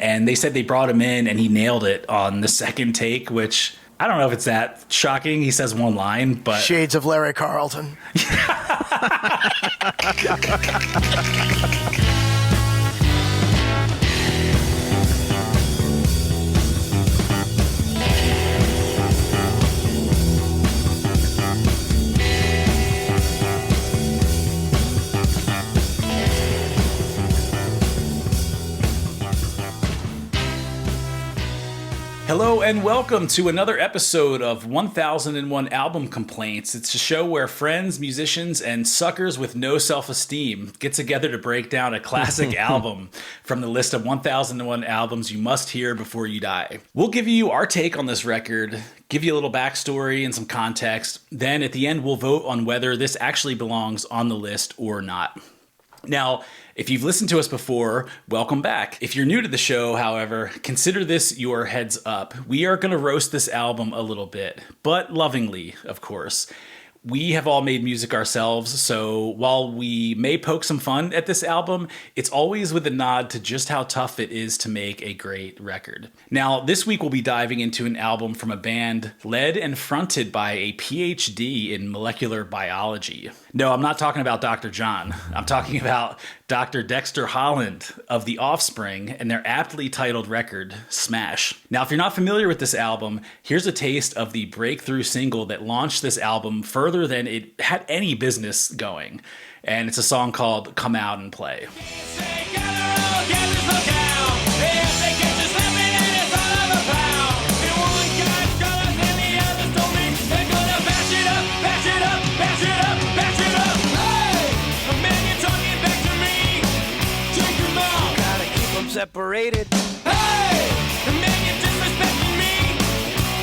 And they said they brought him in and he nailed it on the second take, which I don't know if it's that shocking. He says one line, but... Shades of Larry Carlton. Hello and welcome to another episode of 1001 Album Complaints. It's a show where friends, musicians, and suckers with no self-esteem get together to break down a classic album from the list of 1001 albums you must hear before you die. We'll give you our take on this record, give you a little backstory and some context. Then at the end, we'll vote on whether this actually belongs on the list or not. Now, if you've listened to us before, welcome back. If you're new to the show, however, consider this your heads up. We are going to roast this album a little bit, but lovingly, of course. We have all made music ourselves, so while we may poke some fun at this album, it's always with a nod to just how tough it is to make a great record. Now, this week we'll be diving into an album from a band led and fronted by a PhD in molecular biology. No, I'm not talking about Dr. John. I'm talking about Dr. Dexter Holland of The Offspring and their aptly titled record, Smash. Now, if you're not familiar with this album, here's a taste of the breakthrough single that launched this album further than it had any business going. And it's a song called Come Out and Play. Separated. Hey, the man you're disrespecting me.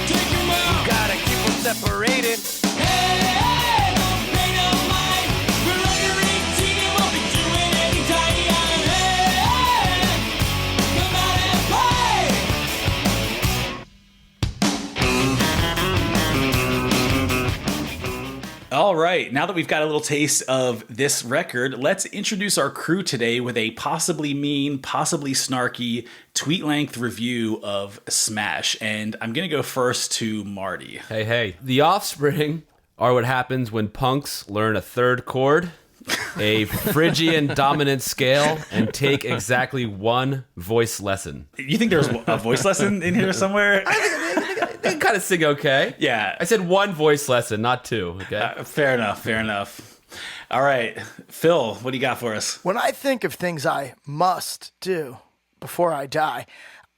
Take him out. You gotta keep them separated. Hey, don't pay no mind. We're under 18 and won't be doing any time. Hey, come out and play. All right, now that we've got a little taste of this record, let's introduce our crew today with a possibly mean, possibly snarky, tweet-length review of Smash. And I'm going to go first to Marty. Hey. The Offspring are what happens when punks learn a third chord, a phrygian dominant scale, and take exactly one voice lesson. You think there's a voice lesson in here somewhere? They can kind of sing okay. Yeah. I said one voice lesson, not two. Okay. Fair enough. All right. Phil, what do you got for us? When I think of things I must do before I die,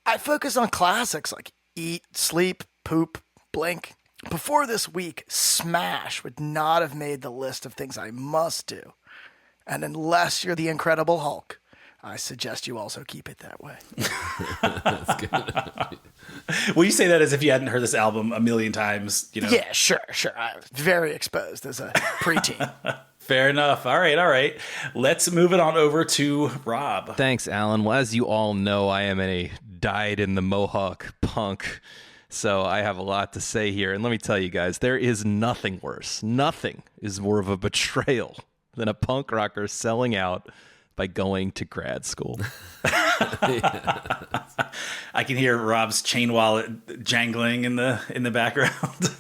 I focus on classics like eat, sleep, poop, blink. Before this week, Smash would not have made the list of things I must do. And unless you're the Incredible Hulk, I suggest you also keep it that way. That's good. Well, you say that as if you hadn't heard this album a million times, you know? Yeah, sure. I was very exposed as a preteen. Fair enough. All right. Let's move it on over to Rob. Thanks, Alan. Well, as you all know, I am a dyed-in-the-mohawk punk, so I have a lot to say here. And let me tell you guys, there is nothing worse. Nothing is more of a betrayal than a punk rocker selling out by going to grad school. I can hear Rob's chain wallet jangling in the background.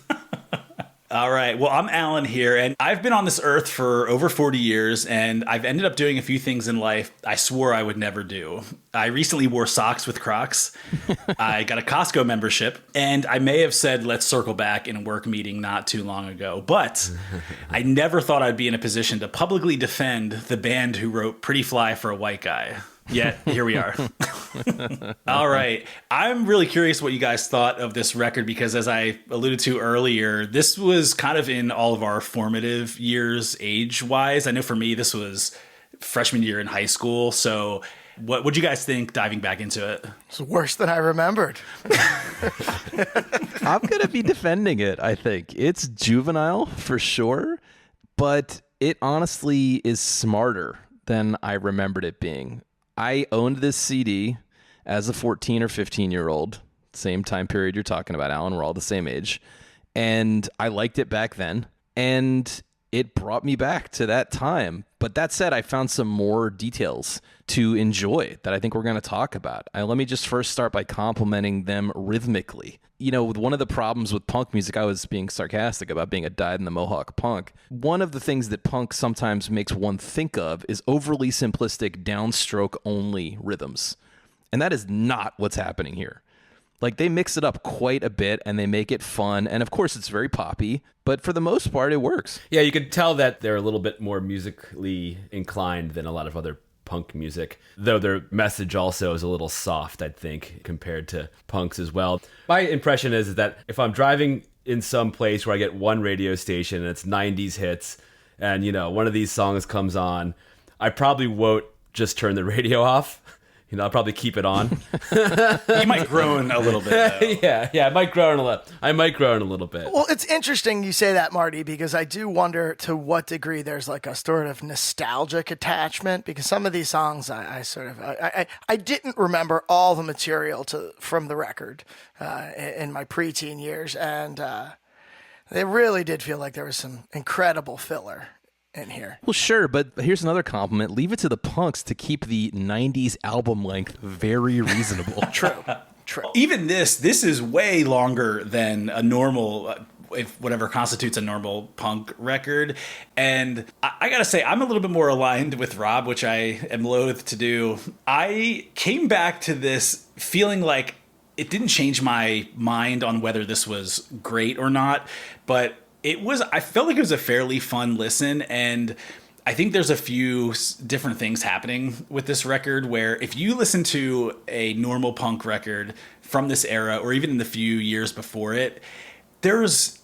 All right. Well, I'm Alan here, and I've been on this earth for over 40 years, and I've ended up doing a few things in life I swore I would never do. I recently wore socks with Crocs. I got a Costco membership, and I may have said, let's circle back in a work meeting not too long ago, but I never thought I'd be in a position to publicly defend the band who wrote Pretty Fly for a White Guy. Yet, here we are. All right. I'm really curious what you guys thought of this record because, as I alluded to earlier, this was kind of in all of our formative years age-wise. I know for me, this was freshman year in high school. So what'd you guys think diving back into it? It's worse than I remembered. I'm going to be defending it, I think. It's juvenile, for sure, but it honestly is smarter than I remembered it being. I owned this CD as a 14 or 15-year-old, same time period you're talking about, Alan. We're all the same age. And I liked it back then. And it brought me back to that time. But that said, I found some more details to enjoy that I think we're going to talk about. Let me just first start by complimenting them rhythmically. One of the problems with punk music, I was being sarcastic about being a dyed-in-the-mohawk punk. One of the things that punk sometimes makes one think of is overly simplistic downstroke-only rhythms. And that is not what's happening here. Like, they mix it up quite a bit and they make it fun. And of course, it's very poppy, but for the most part, it works. Yeah, you can tell that they're a little bit more musically inclined than a lot of other punk music, though their message also is a little soft, I think, compared to punks as well. My impression is that if I'm driving in some place where I get one radio station and it's 90s hits and, one of these songs comes on, I probably won't just turn the radio off. I'll probably keep it on. You might groan a little bit, though. Yeah, I might groan a little bit. Well, it's interesting you say that, Marty, because I do wonder to what degree there's like a sort of nostalgic attachment, because some of these songs I didn't remember all the material from the record in my preteen years, and they really did feel like there was some incredible filler in here. Well, sure, but here's another compliment. Leave it to the punks to keep the 90s album length very reasonable. True. Even this is way longer than a normal, if whatever constitutes a normal punk record. And I gotta say, I'm a little bit more aligned with Rob, which I am loath to do. I came back to this feeling like it didn't change my mind on whether this was great or not, but I felt like it was a fairly fun listen, and I think there's a few different things happening with this record where if you listen to a normal punk record from this era, or even in the few years before it, there's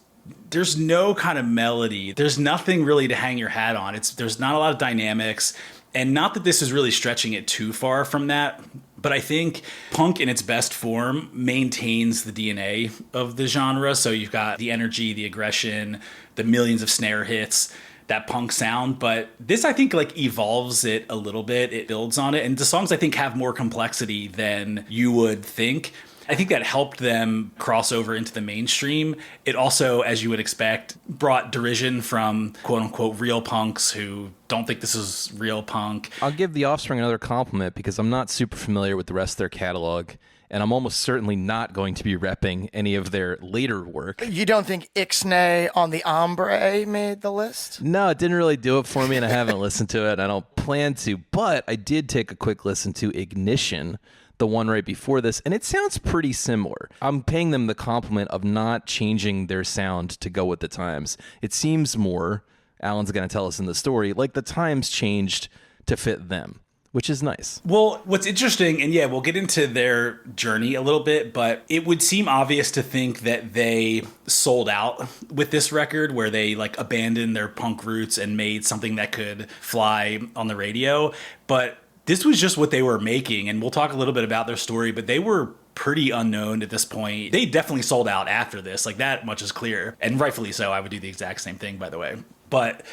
no kind of melody. There's nothing really to hang your hat on. There's not a lot of dynamics, and not that this is really stretching it too far from that, but I think punk in its best form maintains the DNA of the genre. So you've got the energy, the aggression, the millions of snare hits, that punk sound. But this, I think, like evolves it a little bit. It builds on it. And the songs, I think, have more complexity than you would think. I think that helped them cross over into the mainstream. It also, as you would expect, brought derision from quote-unquote real punks who don't think this is real punk. I'll give the Offspring another compliment because I'm not super familiar with the rest of their catalog, and I'm almost certainly not going to be repping any of their later work. You don't think Ixnay on the Ombre made the list? No, it didn't really do it for me, and I haven't listened to it, and I don't plan to, but I did take a quick listen to Ignition, the one right before this, and it sounds pretty similar. I'm paying them the compliment of not changing their sound to go with the times. It seems more, Alan's going to tell us in the story, like the times changed to fit them, which is nice. Well, what's interesting, and yeah, we'll get into their journey a little bit, but it would seem obvious to think that they sold out with this record, where they like abandoned their punk roots and made something that could fly on the radio. But this was just what they were making, and we'll talk a little bit about their story, but they were pretty unknown at this point. They definitely sold out after this, like that much is clear, and rightfully so. I would do the exact same thing, by the way. But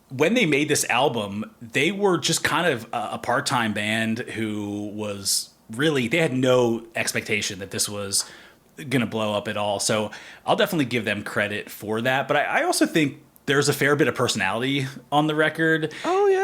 when they made this album, they were just kind of a part-time band who was really, they had no expectation that this was going to blow up at all. So I'll definitely give them credit for that. But I also think there's a fair bit of personality on the record. Oh, yeah.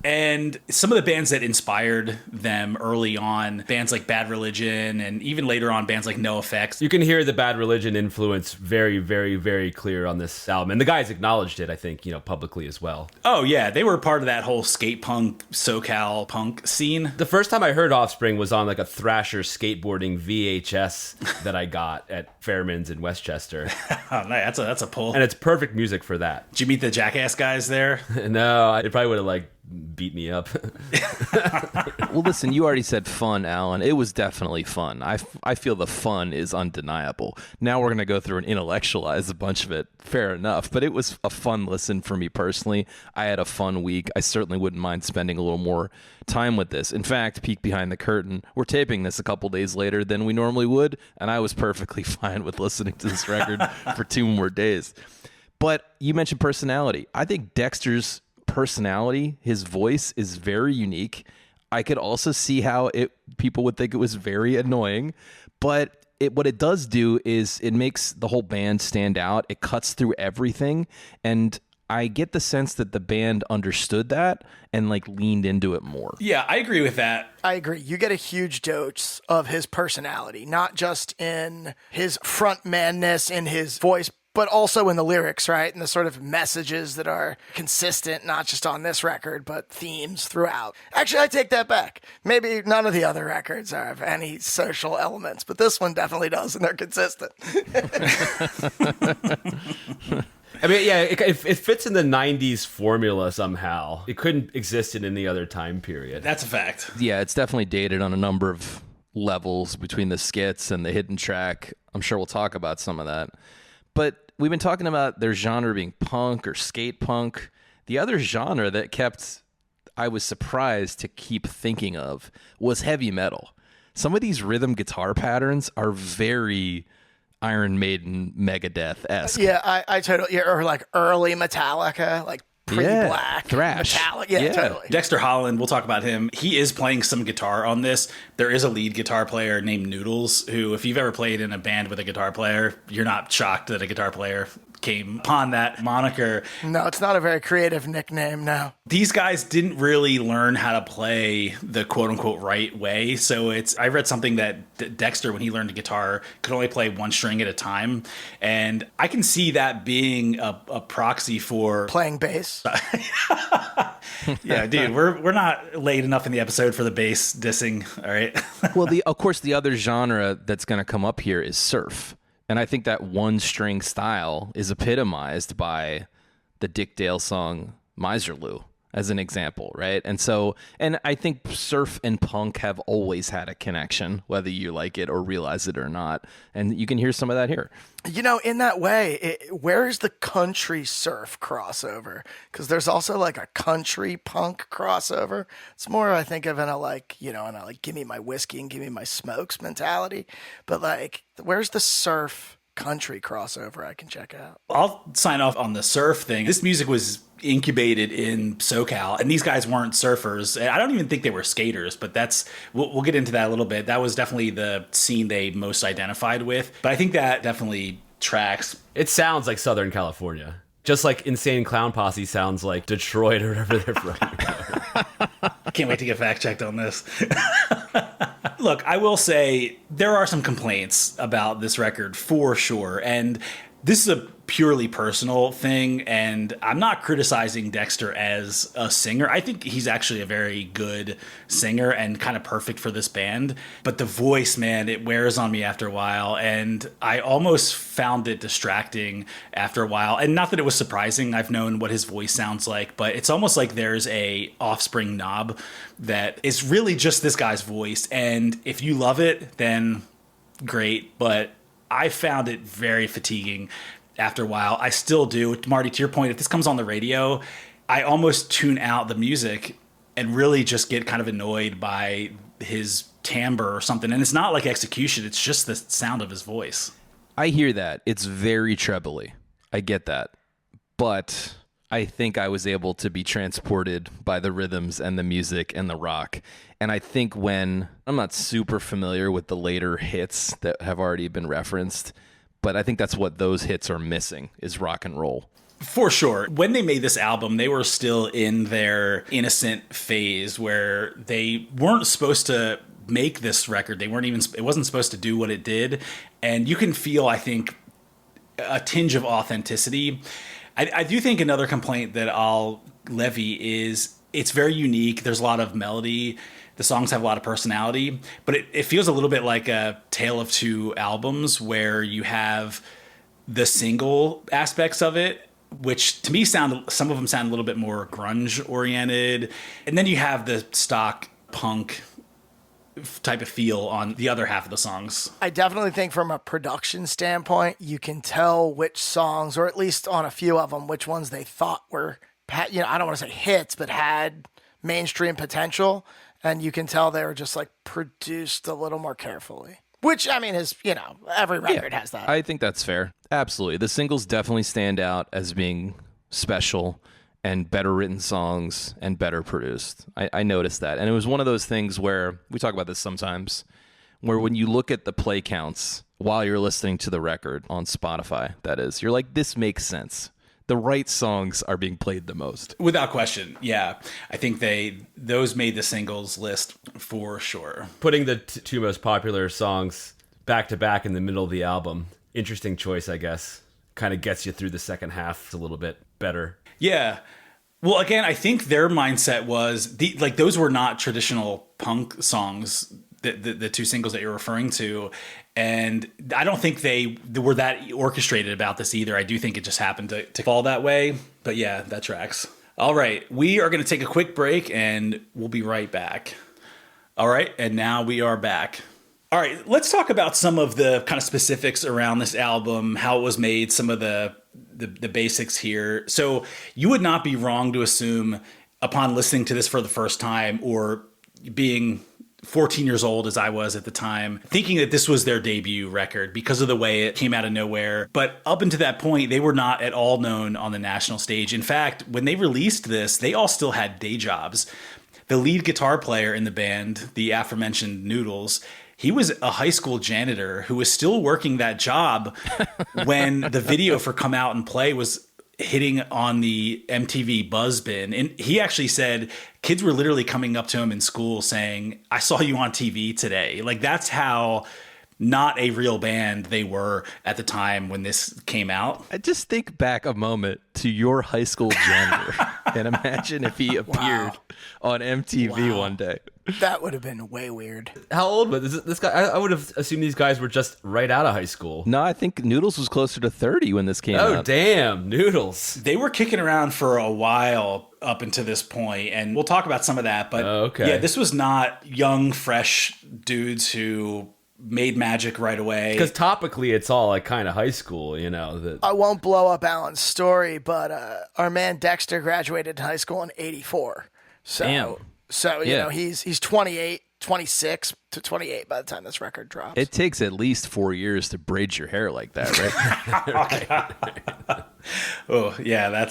And some of the bands that inspired them early on, bands like Bad Religion, and even later on, bands like NoFX. You can hear the Bad Religion influence very, very, very clear on this album. And the guys acknowledged it, I think, publicly as well. Oh, yeah. They were part of that whole skate punk, SoCal punk scene. The first time I heard Offspring was on like a Thrasher skateboarding VHS that I got at Fairman's in Westchester. Oh, nice. That's a pull. And it's perfect music for that. Did you meet the Jackass guys there? No, it probably would have beat me up. Well, listen, you already said fun, Alan. It was definitely fun. I feel the fun is undeniable. Now we're going to go through and intellectualize a bunch of it. Fair enough. But it was a fun listen for me personally. I had a fun week. I certainly wouldn't mind spending a little more time with this. In fact, peek behind the curtain, we're taping this a couple days later than we normally would, and I was perfectly fine with listening to this record for 2 more days. But you mentioned personality. I think Dexter's personality, his voice is very unique. I could also see how people would think it was very annoying, but what it does do is it makes the whole band stand out. It cuts through everything, and I get the sense that the band understood that and like leaned into it more. Yeah, I agree with that. I agree. You get a huge dose of his personality, not just in his frontmanness, in his voice, but also in the lyrics, right? And the sort of messages that are consistent, not just on this record, but themes throughout. Actually, I take that back. Maybe none of the other records have any social elements, but this one definitely does, and they're consistent. I mean, yeah, it fits in the 90s formula somehow. It couldn't exist in any other time period. That's a fact. Yeah, it's definitely dated on a number of levels between the skits and the hidden track. I'm sure we'll talk about some of that. But we've been talking about their genre being punk or skate punk. The other genre that I was surprised to keep thinking of was heavy metal. Some of these rhythm guitar patterns are very Iron Maiden, Megadeth-esque. Yeah, I totally, or like early Metallica, like pre-black. Thrash. Metallica. Yeah, totally. Dexter Holland, we'll talk about him. He is playing some guitar on this. There is a lead guitar player named Noodles, who, if you've ever played in a band with a guitar player, you're not shocked that a guitar player came upon that moniker. No, it's not a very creative nickname now. These guys didn't really learn how to play the quote-unquote right way. So I read something that Dexter, when he learned the guitar, could only play one string at a time. And I can see that being a proxy for playing bass. Yeah, dude, we're not late enough in the episode for the bass dissing, all right? Well, of course, the other genre that's going to come up here is surf. And I think that one-string style is epitomized by the Dick Dale song Miserlou as an example, right? And I think surf and punk have always had a connection, whether you like it or realize it or not. And you can hear some of that here. You know, in that way, where's the country surf crossover? Because there's also like a country punk crossover. It's more, I think, of in a like, give me my whiskey and give me my smokes mentality. But like, where's the surf country crossover I can check out? I'll sign off on the surf thing. This music was incubated in SoCal, and these guys weren't surfers. I don't even think they were skaters, but we'll get into that a little bit. That was definitely the scene they most identified with. But I think that definitely tracks. It sounds like Southern California. Just like Insane Clown Posse sounds like Detroit or wherever they're from. I can't wait to get fact checked on this. Look, I will say there are some complaints about this record for sure. And this is a purely personal thing, and I'm not criticizing Dexter as a singer. I think he's actually a very good singer and kind of perfect for this band. But the voice, man, it wears on me after a while, and I almost found it distracting after a while. And not that it was surprising. I've known what his voice sounds like, but it's almost like there's a Offspring knob that is really just this guy's voice. And if you love it, then great. But I found it very fatiguing after a while. I still do. Marty, to your point, if this comes on the radio, I almost tune out the music and really just get kind of annoyed by his timbre or something. And it's not like execution. It's just the sound of his voice. I hear that. It's very trebly. I get that. But I think I was able to be transported by the rhythms and the music and the rock. And I think when I'm not super familiar with the later hits that have already been referenced, but I think that's what those hits are missing is rock and roll. For sure. When they made this album, they were still in their innocent phase where they weren't supposed to make this record. It wasn't supposed to do what it did. And you can feel, I think, a tinge of authenticity. I do think another complaint that I'll levy is it's very unique. There's a lot of melody. The songs have a lot of personality, but it feels a little bit like a tale of two albums where you have the single aspects of it, which to me some of them sound a little bit more grunge oriented. And then you have the stock punk type of feel on the other half of the songs. I definitely think from a production standpoint, you can tell which songs, or at least on a few of them, which ones they thought were, I don't want to say hits, but had mainstream potential. And you can tell they were just like produced a little more carefully, which I mean is, every record has that. I think that's fair. Absolutely. The singles definitely stand out as being special and better written songs and better produced. I noticed that. And it was one of those things where we talk about this sometimes, where when you look at the play counts while you're listening to the record on Spotify, that is, you're like, this makes sense. the right songs are being played the most. Without question, yeah. I think those made the singles list for sure. Putting the two most popular songs back to back in the middle of the album, interesting choice, I guess. Kind of gets you through the second half a little bit better. Yeah. Well, again, I think their mindset was those were not traditional punk songs. The two singles that you're referring to, and I don't think they were that orchestrated about this either. I do think it just happened to fall that way. But yeah, that tracks. All right, we are going to take a quick break, and we'll be right back. All right, and now we are back. All right, let's talk about some of the kind of specifics around this album, how it was made, some of the basics here. So you would not be wrong to assume, upon listening to this for the first time, or being 14 years old as I was at the time, thinking that this was their debut record because of the way it came out of nowhere. But up until that point, they were not at all known on the national stage. In fact, when they released this, they all still had day jobs. The lead guitar player in the band, the aforementioned Noodles, he was a high school janitor who was still working that job when the video for Come Out and Play was hitting on the MTV Buzzbin. And he actually said kids were literally coming up to him in school saying, "I saw you on TV today." Like, that's how not a real band they were at the time when this came out. I just think back a moment to your high school janitor and imagine if he appeared on MTV one day. That would have been way weird. How old was this guy? I would have assumed these guys were just right out of high school. No, I think Noodles was closer to 30 when this came out. Oh, damn. Noodles. They were kicking around for a while up until this point, and we'll talk about some of that. But yeah, this was not young, fresh dudes who made magic right away. Because topically, it's all like kind of high school, you know. I won't blow up Alan's story, but our man Dexter graduated high school in 84. So, Damn. So, you know, he's 28, 26 to 28 by the time this record drops. It takes at least 4 years to braid your hair like that, right? Oh, yeah, that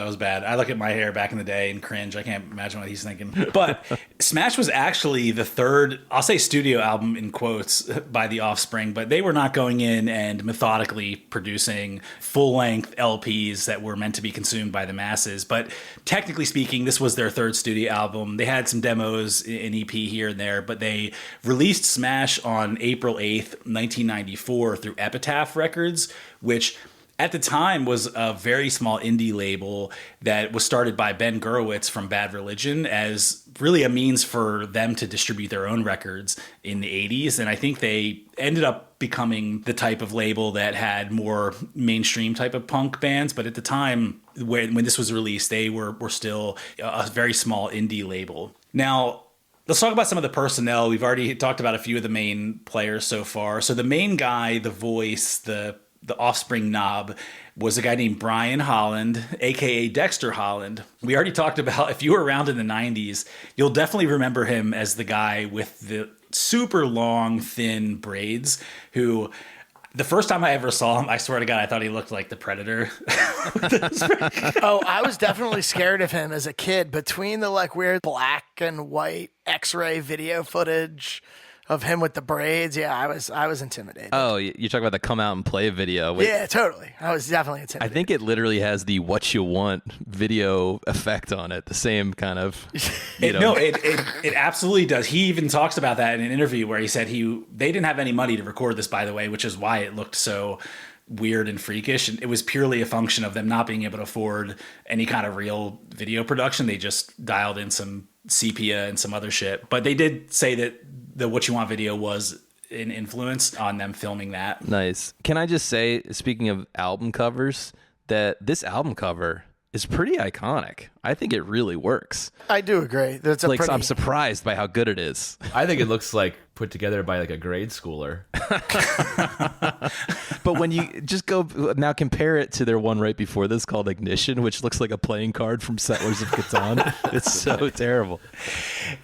was bad. I look at my hair back in the day and cringe. I can't imagine what he's thinking. But Smash was actually the third, I'll say studio album in quotes, by the Offspring, but they were not going in and methodically producing full-length LPs that were meant to be consumed by the masses. But technically speaking, this was their third studio album. They had some demos, an EP here and there, but they released Smash on April 8th, 1994 through Epitaph Records, which at the time was a very small indie label that was started by Ben Gurewitz from Bad Religion as really a means for them to distribute their own records in the 80s. And I think they ended up becoming the type of label that had more mainstream type of punk bands. But at the time when this was released, they were still a very small indie label. Now, let's talk about some of the personnel. We've already talked about a few of the main players so far. So the main guy, the voice, the Offspring knob, was a guy named Brian Holland, a.k.a. Dexter Holland. We already talked about, if you were around in the 90s, you'll definitely remember him as the guy with the super long, thin braids who... The first time I ever saw him, I swear to God, I thought he looked like the Predator. Oh, I was definitely scared of him as a kid. Between the like weird black and white X-ray video footage of him with the braids, yeah, I was intimidated. Oh, you're talking about the Come Out and Play video. Yeah, totally. I was definitely intimidated. I think it literally has the What You Want video effect on it. The same kind of, it absolutely does. He even talks about that in an interview where he said they didn't have any money to record this, by the way, which is why it looked so weird and freakish. And it was purely a function of them not being able to afford any kind of real video production. They just dialed in some sepia and some other shit. But they did say that the What You Want video was an influence on them filming that. Nice. Can I just say, speaking of album covers, that this album cover is pretty iconic. I think it really works. I do agree. I'm surprised by how good it is. I think it looks like put together by like a grade schooler. But when you just go now compare it to their one right before this called Ignition, which looks like a playing card from Settlers of Catan, it's so terrible.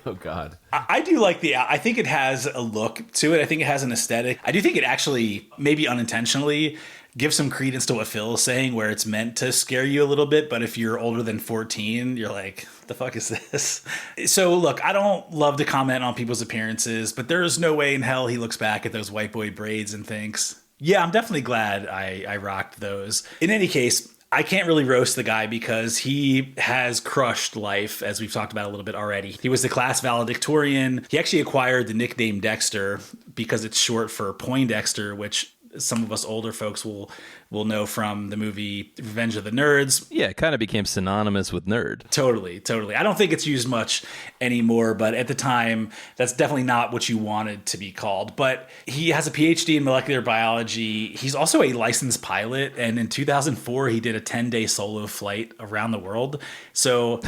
Oh God. I do like I think it has a look to it. I think it has an aesthetic. I do think it actually, maybe unintentionally, give some credence to what Phil is saying, where it's meant to scare you a little bit, but if you're older than 14, you're like, the fuck is this? So look, I don't love to comment on people's appearances, but there is no way in hell he looks back at those white boy braids and thinks, yeah, I'm definitely glad I rocked those. In any case, I can't really roast the guy because he has crushed life, as we've talked about a little bit already. He was the class valedictorian. He actually acquired the nickname Dexter because it's short for Poindexter, which some of us older folks will know from the movie Revenge of the Nerds. Yeah, it kind of became synonymous with nerd. Totally. I don't think it's used much anymore, but at the time, that's definitely not what you wanted to be called. But he has a PhD in molecular biology. He's also a licensed pilot, and in 2004, he did a 10-day solo flight around the world. So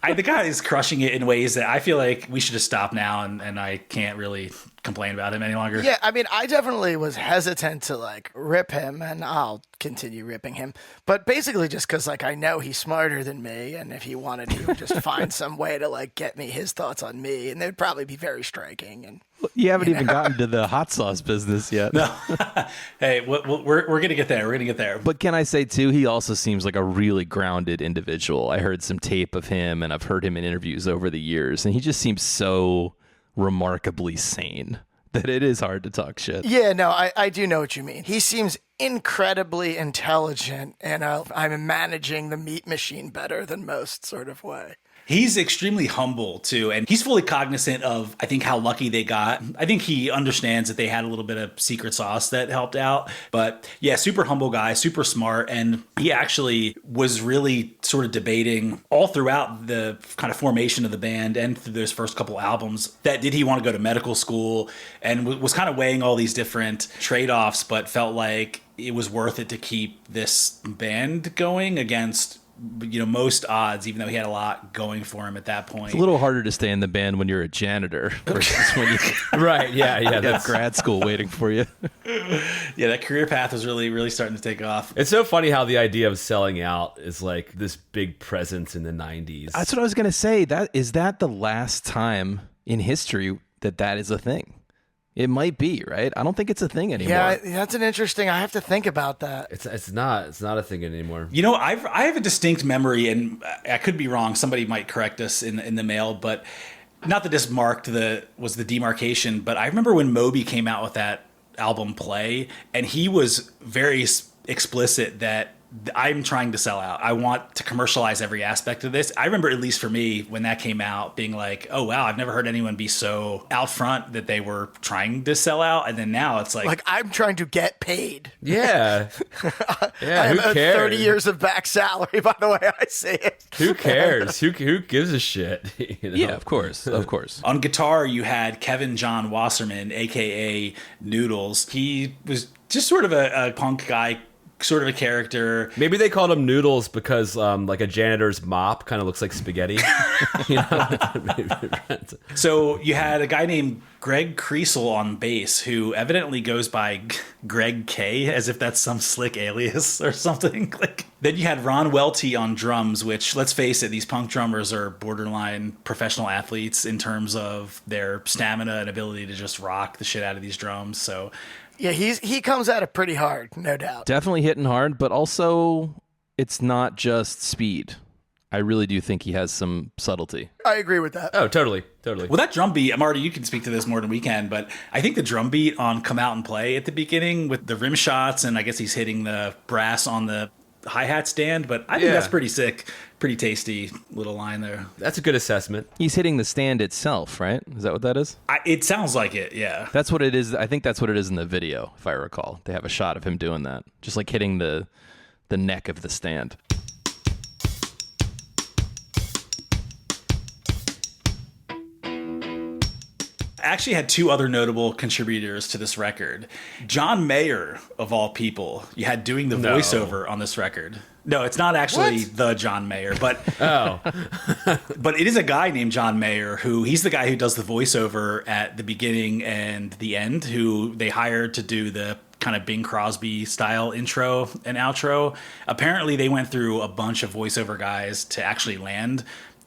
the guy is crushing it in ways that I feel like we should just stop now, and I can't really complain about him any longer. Yeah, I mean, I definitely was hesitant to like rip him, and I'll continue ripping him. But basically just because like I know he's smarter than me, and if he wanted, he would just find some way to like get me his thoughts on me, and they'd probably be very striking. And you haven't even gotten to the hot sauce business yet. No. Hey, we're gonna get there. We're gonna get there. But can I say too, he also seems like a really grounded individual. I heard some tape of him, and I've heard him in interviews over the years, and he just seems so remarkably sane that it is hard to talk shit. yeah, no, I do know what you mean. He seems incredibly intelligent, and I'm managing the meat machine better than most sort of way. He's extremely humble, too, and he's fully cognizant of, I think, how lucky they got. I think he understands that they had a little bit of secret sauce that helped out. But, yeah, super humble guy, super smart, and he actually was really sort of debating all throughout the kind of formation of the band and through those first couple albums that did he want to go to medical school, and was kind of weighing all these different trade-offs, but felt like it was worth it to keep this band going against most odds, even though he had a lot going for him at that point. It's a little harder to stay in the band when you're a janitor versus when you Right, yeah, that's grad school waiting for you. Yeah, that career path was really starting to take off. It's so funny how the idea of selling out is like this big presence in the 90s. That's what I was going to say. Is that the last time in history that is a thing? It might be, right? I don't think it's a thing anymore. Yeah, that's an interesting. I have to think about that. It's not a thing anymore. I have a distinct memory, and I could be wrong. Somebody might correct us in the mail, but not that this was the demarcation. But I remember when Moby came out with that album Play, and he was very explicit that I'm trying to sell out. I want to commercialize every aspect of this. I remember, at least for me, when that came out, being like, oh, wow, I've never heard anyone be so out front that they were trying to sell out. And then now it's like I'm trying to get paid. Yeah. Yeah, who I have cares? 30 years of back salary, by the way I say it. Who cares? Who gives a shit? Yeah, of course. On guitar, you had Kevin John Wasserman, a.k.a. Noodles. He was just sort of a punk guy, sort of a character. Maybe they called him Noodles because like a janitor's mop kind of looks like spaghetti. So you had a guy named Greg Creasel on bass who evidently goes by Greg K, as if that's some slick alias or something. Then you had Ron Welty on drums, which, let's face it, these punk drummers are borderline professional athletes in terms of their stamina and ability to just rock the shit out of these drums. So Yeah, he comes at it pretty hard, no doubt. Definitely hitting hard, but also it's not just speed. I really do think he has some subtlety. I agree with that. Oh, totally. Well, that drum beat, Marty, you can speak to this more than we can, but I think the drum beat on Come Out and Play at the beginning with the rim shots, and I guess he's hitting the brass on the hi-hat stand, but I think that's pretty sick. Pretty tasty little line there. That's a good assessment. He's hitting the stand itself, right? Is that what that is? It sounds like it, yeah. That's what it is. I think that's what it is in the video, if I recall. They have a shot of him doing that, just like hitting the neck of the stand. Actually had two other notable contributors to this record. John Mayer, of all people, you had doing the voiceover on this record. No, it's not actually the John Mayer, but but it is a guy named John Mayer he's the guy who does the voiceover at the beginning and the end, who they hired to do the kind of Bing Crosby style intro and outro. Apparently they went through a bunch of voiceover guys to actually land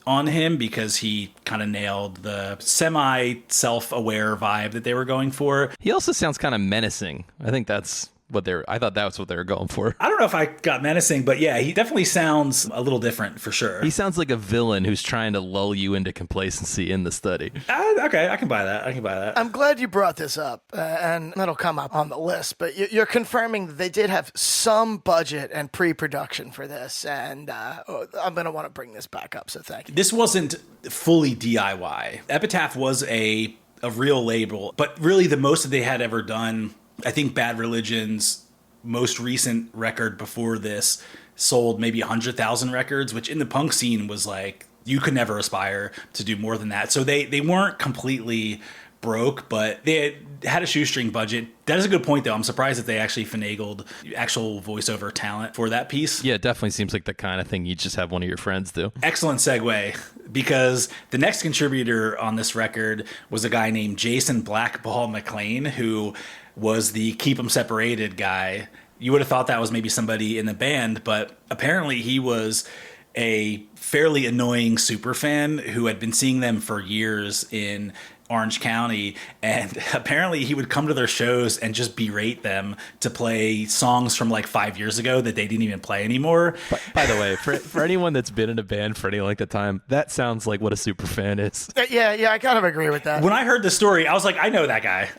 on him because he kind of nailed the semi self-aware vibe that they were going for. He also sounds kind of menacing. I think that's I thought that was what they were going for. I don't know if I got menacing, but yeah, he definitely sounds a little different for sure. He sounds like a villain who's trying to lull you into complacency in the study. Okay, I can buy that. I'm glad you brought this up, and that'll come up on the list, but you're confirming that they did have some budget and pre-production for this, and I'm going to want to bring this back up, so thank you. This wasn't fully DIY. Epitaph was a real label, but really the most that they had ever done, I think Bad Religion's most recent record before this sold maybe 100,000 records, which in the punk scene was like, you could never aspire to do more than that. So they weren't completely broke, but they had a shoestring budget. That is a good point, though. I'm surprised that they actually finagled actual voiceover talent for that piece. Yeah, it definitely seems like the kind of thing you just have one of your friends do. Excellent segue, because the next contributor on this record was a guy named Jason Blackball McLean, who was the Keep 'Em Separated guy. You would have thought that was maybe somebody in the band, but apparently he was a fairly annoying super fan who had been seeing them for years in Orange County, and apparently he would come to their shows and just berate them to play songs from like 5 years ago that they didn't even play anymore. By the way, for anyone that's been in a band for any length of time, that sounds like what a super fan is. Yeah, I kind of agree with that. When I heard the story, I was like, I know that guy.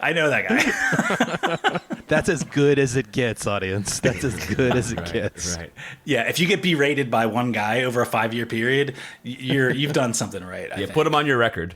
That's as good as it gets, audience. That's as good as it gets. Right. Yeah, if you get berated by one guy over a 5-year period, you've done something right. I think. Put him on your record.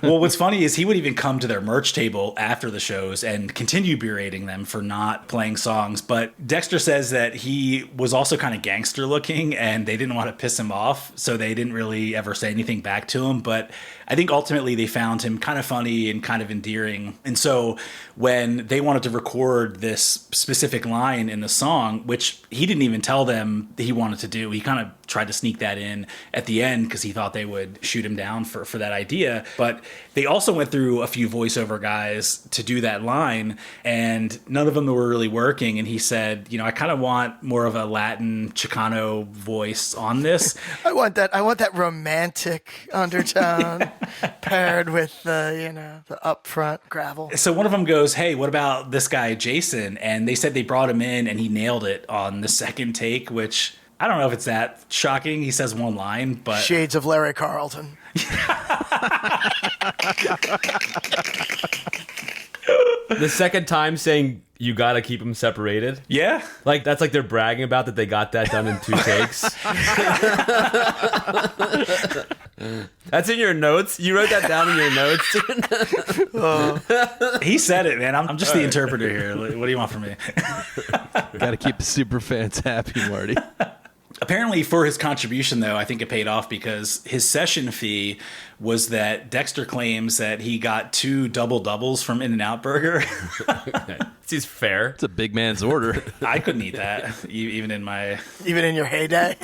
Well, what's funny is he would even come to their merch table after the shows and continue berating them for not playing songs. But Dexter says that he was also kind of gangster looking and they didn't want to piss him off, so they didn't really ever say anything back to him. But I think ultimately they found him kind of funny and kind of endearing. And so when they wanted to record this specific line in the song, which he didn't even tell them that he wanted to do, he kind of tried to sneak that in at the end because he thought they would shoot him down for that idea. But they also went through a few voiceover guys to do that line, and none of them were really working. And he said, I kind of want more of a Latin Chicano voice on this. I want that romantic undertone paired with the upfront gravel. So one of them goes, hey, what about this guy, Jason? And they said they brought him in and he nailed it on the second take, which I don't know if it's that shocking. He says one line, but... Shades of Larry Carlton. The second time saying you gotta keep them separated. Yeah. Like that's like they're bragging about that they got that done in 2 takes. That's in your notes? You wrote that down in your notes? He said it, man. I'm just the interpreter here. What do you want from me? Got to keep the super fans happy, Marty. Apparently for his contribution, though, I think it paid off because his session fee was that Dexter claims that he got 2 double-doubles from In-N-Out Burger. Seems fair. It's a big man's order. I couldn't eat that, even in your heyday.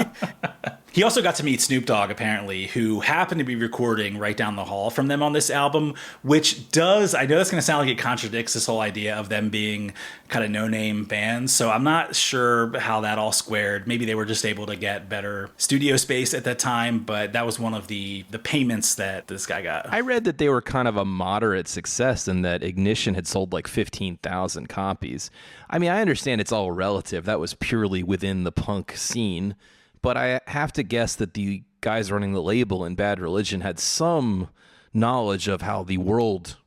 He also got to meet Snoop Dogg, apparently, who happened to be recording right down the hall from them on this album, which does, I know that's going to sound like it contradicts this whole idea of them being kind of no-name bands, so I'm not sure how that all squared. Maybe they were just able to get better studio space at that time, but that was one of the payments that this guy got. I read that they were kind of a moderate success and that Ignition had sold like 15,000 copies. I mean, I understand it's all relative. That was purely within the punk scene. But I have to guess that the guys running the label in Bad Religion had some knowledge of how the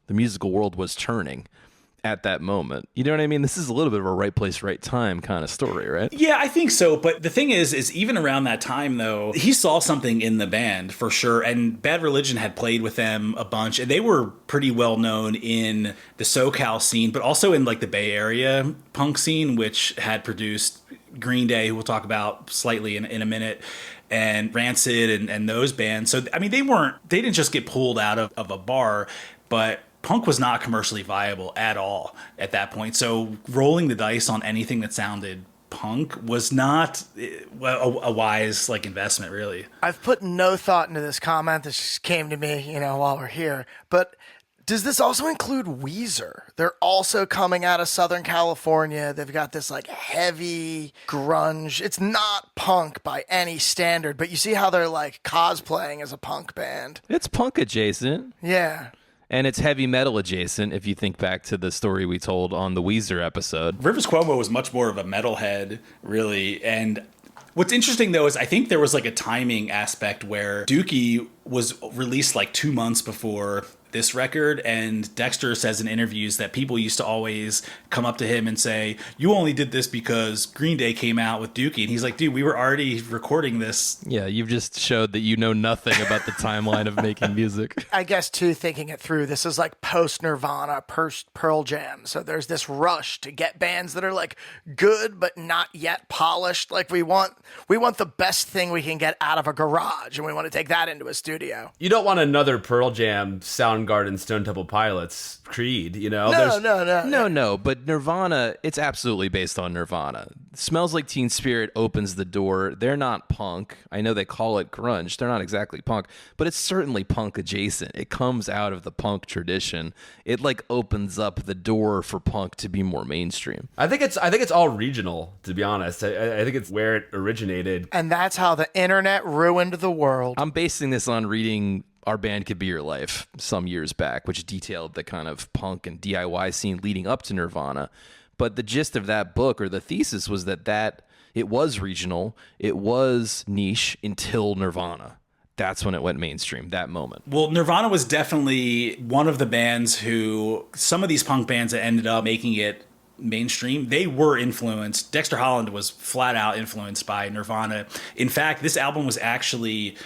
musical world was turning at that moment. You know what I mean? This is a little bit of a right place, right time kind of story, right? Yeah, I think so. But the thing is even around that time, though, he saw something in the band for sure. And Bad Religion had played with them a bunch, and they were pretty well known in the SoCal scene, but also in like the Bay Area punk scene, which had produced Green Day, who we'll talk about slightly in a minute, and Rancid and those bands. So, I mean, they didn't just get pulled out of a bar, but punk was not commercially viable at all at that point. So rolling the dice on anything that sounded punk was not a wise investment, really. I've put no thought into this comment. This just came to me, while we're here. But does this also include Weezer? They're also coming out of Southern California. They've got this heavy grunge. It's not punk by any standard, but you see how they're cosplaying as a punk band. It's punk adjacent. Yeah. And it's heavy metal adjacent, if you think back to the story we told on the Weezer episode. Rivers Cuomo was much more of a metalhead, really. And what's interesting, though, is I think there was like a timing aspect where Dookie was released like 2 months before this record, and Dexter says in interviews that people used to always come up to him and say, you only did this because Green Day came out with Dookie. And he's like, dude, we were already recording this. Yeah, you've just showed that you know nothing about the timeline of making music. I guess, too, thinking it through, this is like post-Nirvana, Pearl Jam. So there's this rush to get bands that are like good but not yet polished. Like we want the best thing we can get out of a garage, and we want to take that into a studio. You don't want another Pearl Jam, Soundgarden, Stone Temple Pilots, Creed, you know? No, but Nirvana, it's absolutely based on Nirvana. Smells Like Teen Spirit opens the door. They're not punk. I know they call it grunge. They're not exactly punk, but it's certainly punk adjacent. It comes out of the punk tradition. It like opens up the door for punk to be more mainstream. I think it's all regional, to be honest. I think it's where it originated. And that's how the internet ruined the world. I'm basing this on reading Our Band Could Be Your Life some years back, which detailed the kind of punk and DIY scene leading up to Nirvana. But the gist of that book, or the thesis, was that it was regional, it was niche until Nirvana. That's when it went mainstream, that moment. Well, Nirvana was definitely one of the bands who, some of these punk bands that ended up making it mainstream, they were influenced. Dexter Holland was flat out influenced by Nirvana. In fact, this album was actually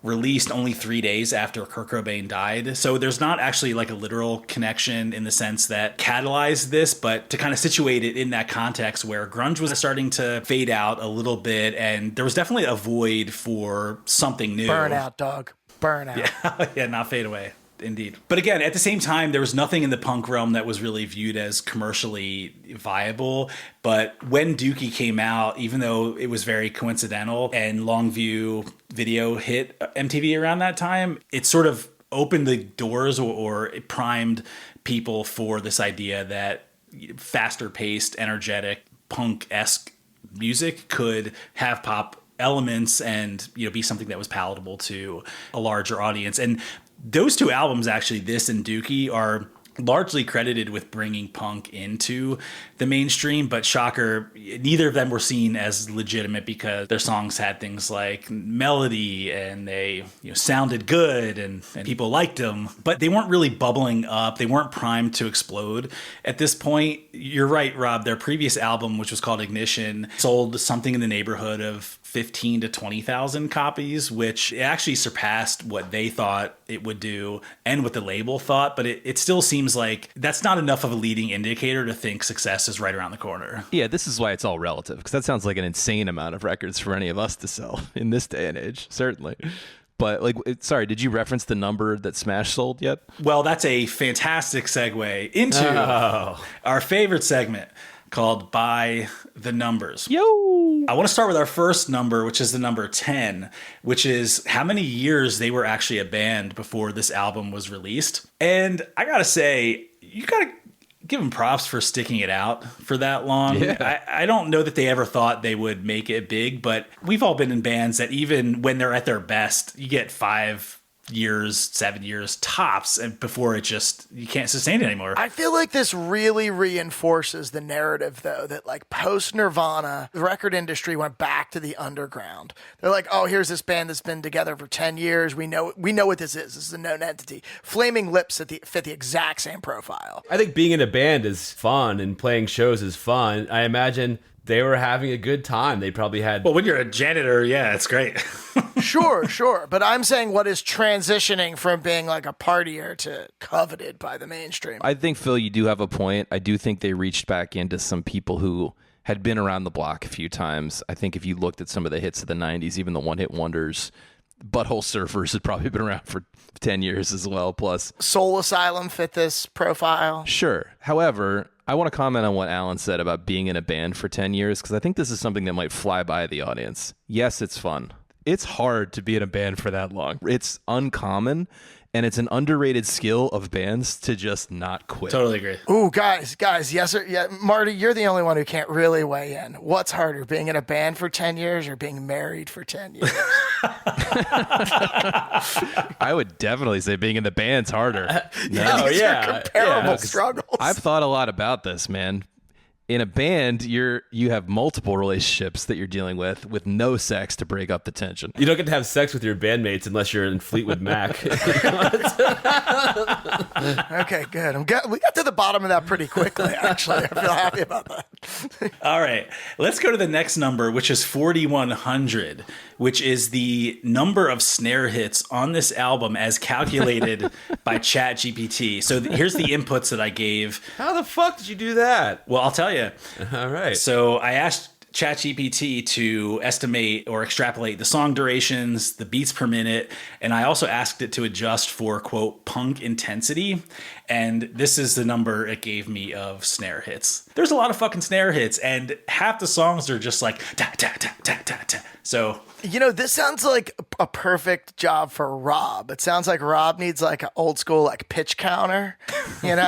released only 3 days after Kurt Cobain died. So there's not actually like a literal connection in the sense that catalyzed this, but to kind of situate it in that context where grunge was starting to fade out a little bit, and there was definitely a void for something new. Burnout, dog. Burnout. Yeah, not fade away. Indeed. But again, at the same time, there was nothing in the punk realm that was really viewed as commercially viable. But when Dookie came out, even though it was very coincidental and Longview Video hit MTV around that time, it sort of opened the doors or it primed people for this idea that faster paced, energetic, punk-esque music could have pop elements and, you know, be something that was palatable to a larger audience. And those two albums, actually, this and Dookie, are largely credited with bringing punk into the mainstream, but shocker, neither of them were seen as legitimate because their songs had things like melody and they sounded good and people liked them, but they weren't really bubbling up. They weren't primed to explode at this point. You're right, Rob. Their previous album, which was called Ignition, sold something in the neighborhood of 15 to 20,000 copies, which actually surpassed what they thought it would do and what the label thought. But it still seems like that's not enough of a leading indicator to think success is right around the corner. Yeah, this is why it's all relative, because that sounds like an insane amount of records for any of us to sell in this day and age, certainly. But sorry, did you reference the number that Smash sold yet? Well, that's a fantastic segue into our favorite segment called By the Numbers. Yo! I want to start with our first number, which is the number 10, which is how many years they were actually a band before this album was released. And I gotta say, you gotta give them props for sticking it out for that long. Yeah. I don't know that they ever thought they would make it big, but we've all been in bands that even when they're at their best, you get 5 years, 7 years tops, and before you can't sustain it anymore. I feel like this really reinforces the narrative, though, that like post Nirvana, the record industry went back to the underground. They're like, oh, here's this band that's been together for 10 years. We know what this is. This is a known entity. Flaming Lips fit the exact same profile. I think being in a band is fun and playing shows is fun. I imagine they were having a good time. They probably had... Well, when you're a janitor, yeah, it's great. Sure. But I'm saying what is transitioning from being like a partier to coveted by the mainstream. I think, Phil, you do have a point. I do think they reached back into some people who had been around the block a few times. I think if you looked at some of the hits of the 90s, even the one-hit wonders, Butthole Surfers had probably been around for 10 years as well, plus. Soul Asylum fit this profile. Sure. However, I want to comment on what Alan said about being in a band for 10 years, because I think this is something that might fly by the audience. Yes, it's fun. It's hard to be in a band for that long. It's uncommon, and it's an underrated skill of bands to just not quit. Totally agree. Ooh, guys, yes, sir. Yeah, Marty, you're the only one who can't really weigh in. What's harder, being in a band for 10 years or being married for 10 years? I would definitely say being in the band's harder. Oh, yeah. Comparable Yeah. struggles. I've thought a lot about this, man. In a band, you have multiple relationships that you're dealing with no sex to break up the tension. You don't get to have sex with your bandmates unless you're in Fleetwood Mac. Okay, good. We got to the bottom of that pretty quickly, actually. I feel happy about that. All right, let's go to the next number, which is 4,100, which is the number of snare hits on this album as calculated by ChatGPT. So here's the inputs that I gave. How the fuck did you do that? Well, I'll tell you. All right. So I asked ChatGPT to estimate or extrapolate the song durations, the beats per minute, and I also asked it to adjust for, quote, punk intensity. And this is the number it gave me of snare hits. There's a lot of fucking snare hits, and half the songs are just like ta ta ta ta ta ta. So This sounds like a perfect job for Rob. It sounds like Rob needs like an old school like pitch counter, and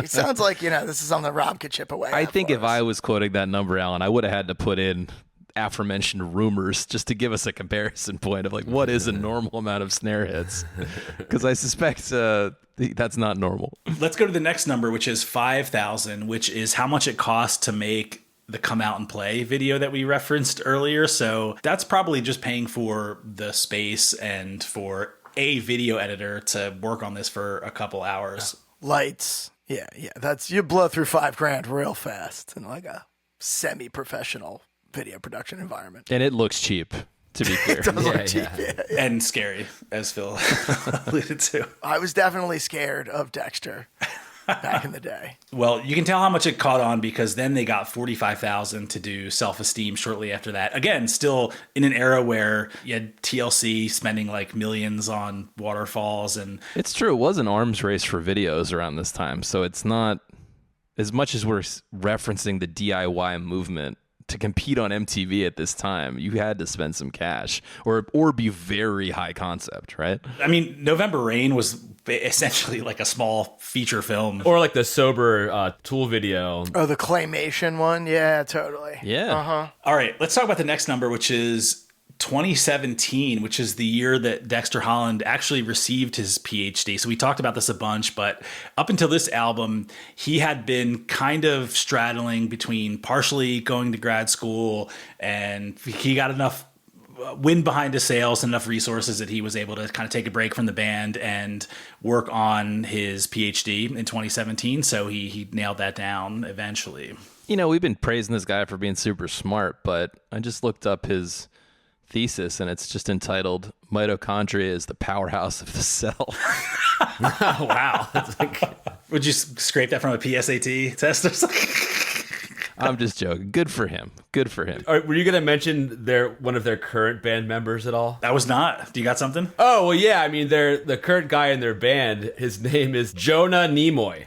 it sounds like, this is something Rob could chip away I at think for if us. I was quoting that number, Alan, I would have had to put in aforementioned rumors just to give us a comparison point of like what is a normal amount of snare hits, because I suspect that's not normal. let's go to the next number, which is 5,000, which is how much it costs to make the Come Out and Play video that we referenced earlier. So that's probably just paying for the space and for a video editor to work on this for a couple hours. Lights. Yeah. That's, you blow through $5,000 real fast in like a semi-professional video production environment. And it looks cheap, to be clear. And scary, as Phil alluded to. I was definitely scared of Dexter back in the day. Well, you can tell how much it caught on because then they got 45,000 to do Self-Esteem shortly after that. Again, still in an era where you had TLC spending like millions on waterfalls. And It's true. It was an arms race for videos around this time. So it's not, as much as we're referencing the DIY movement, to compete on MTV at this time, you had to spend some cash or be very high concept, right? I mean, November Rain was essentially like a small feature film. Or like the sober Tool video. Oh, the claymation one? Yeah, totally. Yeah. All right, let's talk about the next number, which is 2017, which is the year that Dexter Holland actually received his PhD. So we talked about this a bunch, but up until this album, he had been kind of straddling between partially going to grad school, and he got enough wind behind his sails and enough resources that he was able to kind of take a break from the band and work on his PhD in 2017. So he nailed that down eventually. We've been praising this guy for being super smart, but I just looked up his thesis and it's just entitled "Mitochondria is the powerhouse of the cell." Oh, wow. That's like, would you scrape that from a PSAT test or something? I'm just joking. Good for him. All right, were you going to mention one of their current band members at all? I was not. Do you got something? Oh, well, yeah. I mean, the current guy in their band, his name is Jonah Nimoy,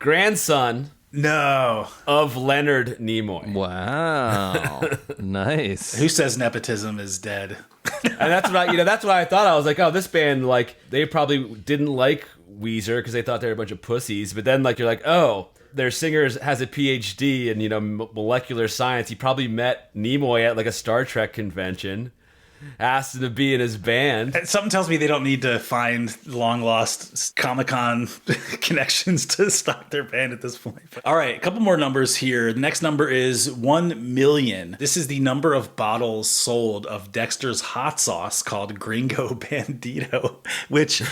grandson No. of Leonard Nimoy. Wow. Nice. Who says nepotism is dead? And that's what I thought. I was like, oh, this band, like, they probably didn't like Weezer because they thought they were a bunch of pussies. But then, like, you're like, oh, their singer has a PhD in, molecular science. He probably met Nimoy at, like, a Star Trek convention. Asked him to be in his band. Something tells me they don't need to find long-lost Comic-Con connections to stop their band at this point. All right, a couple more numbers here. The next number is 1 million. This is the number of bottles sold of Dexter's hot sauce called Gringo Bandito, which...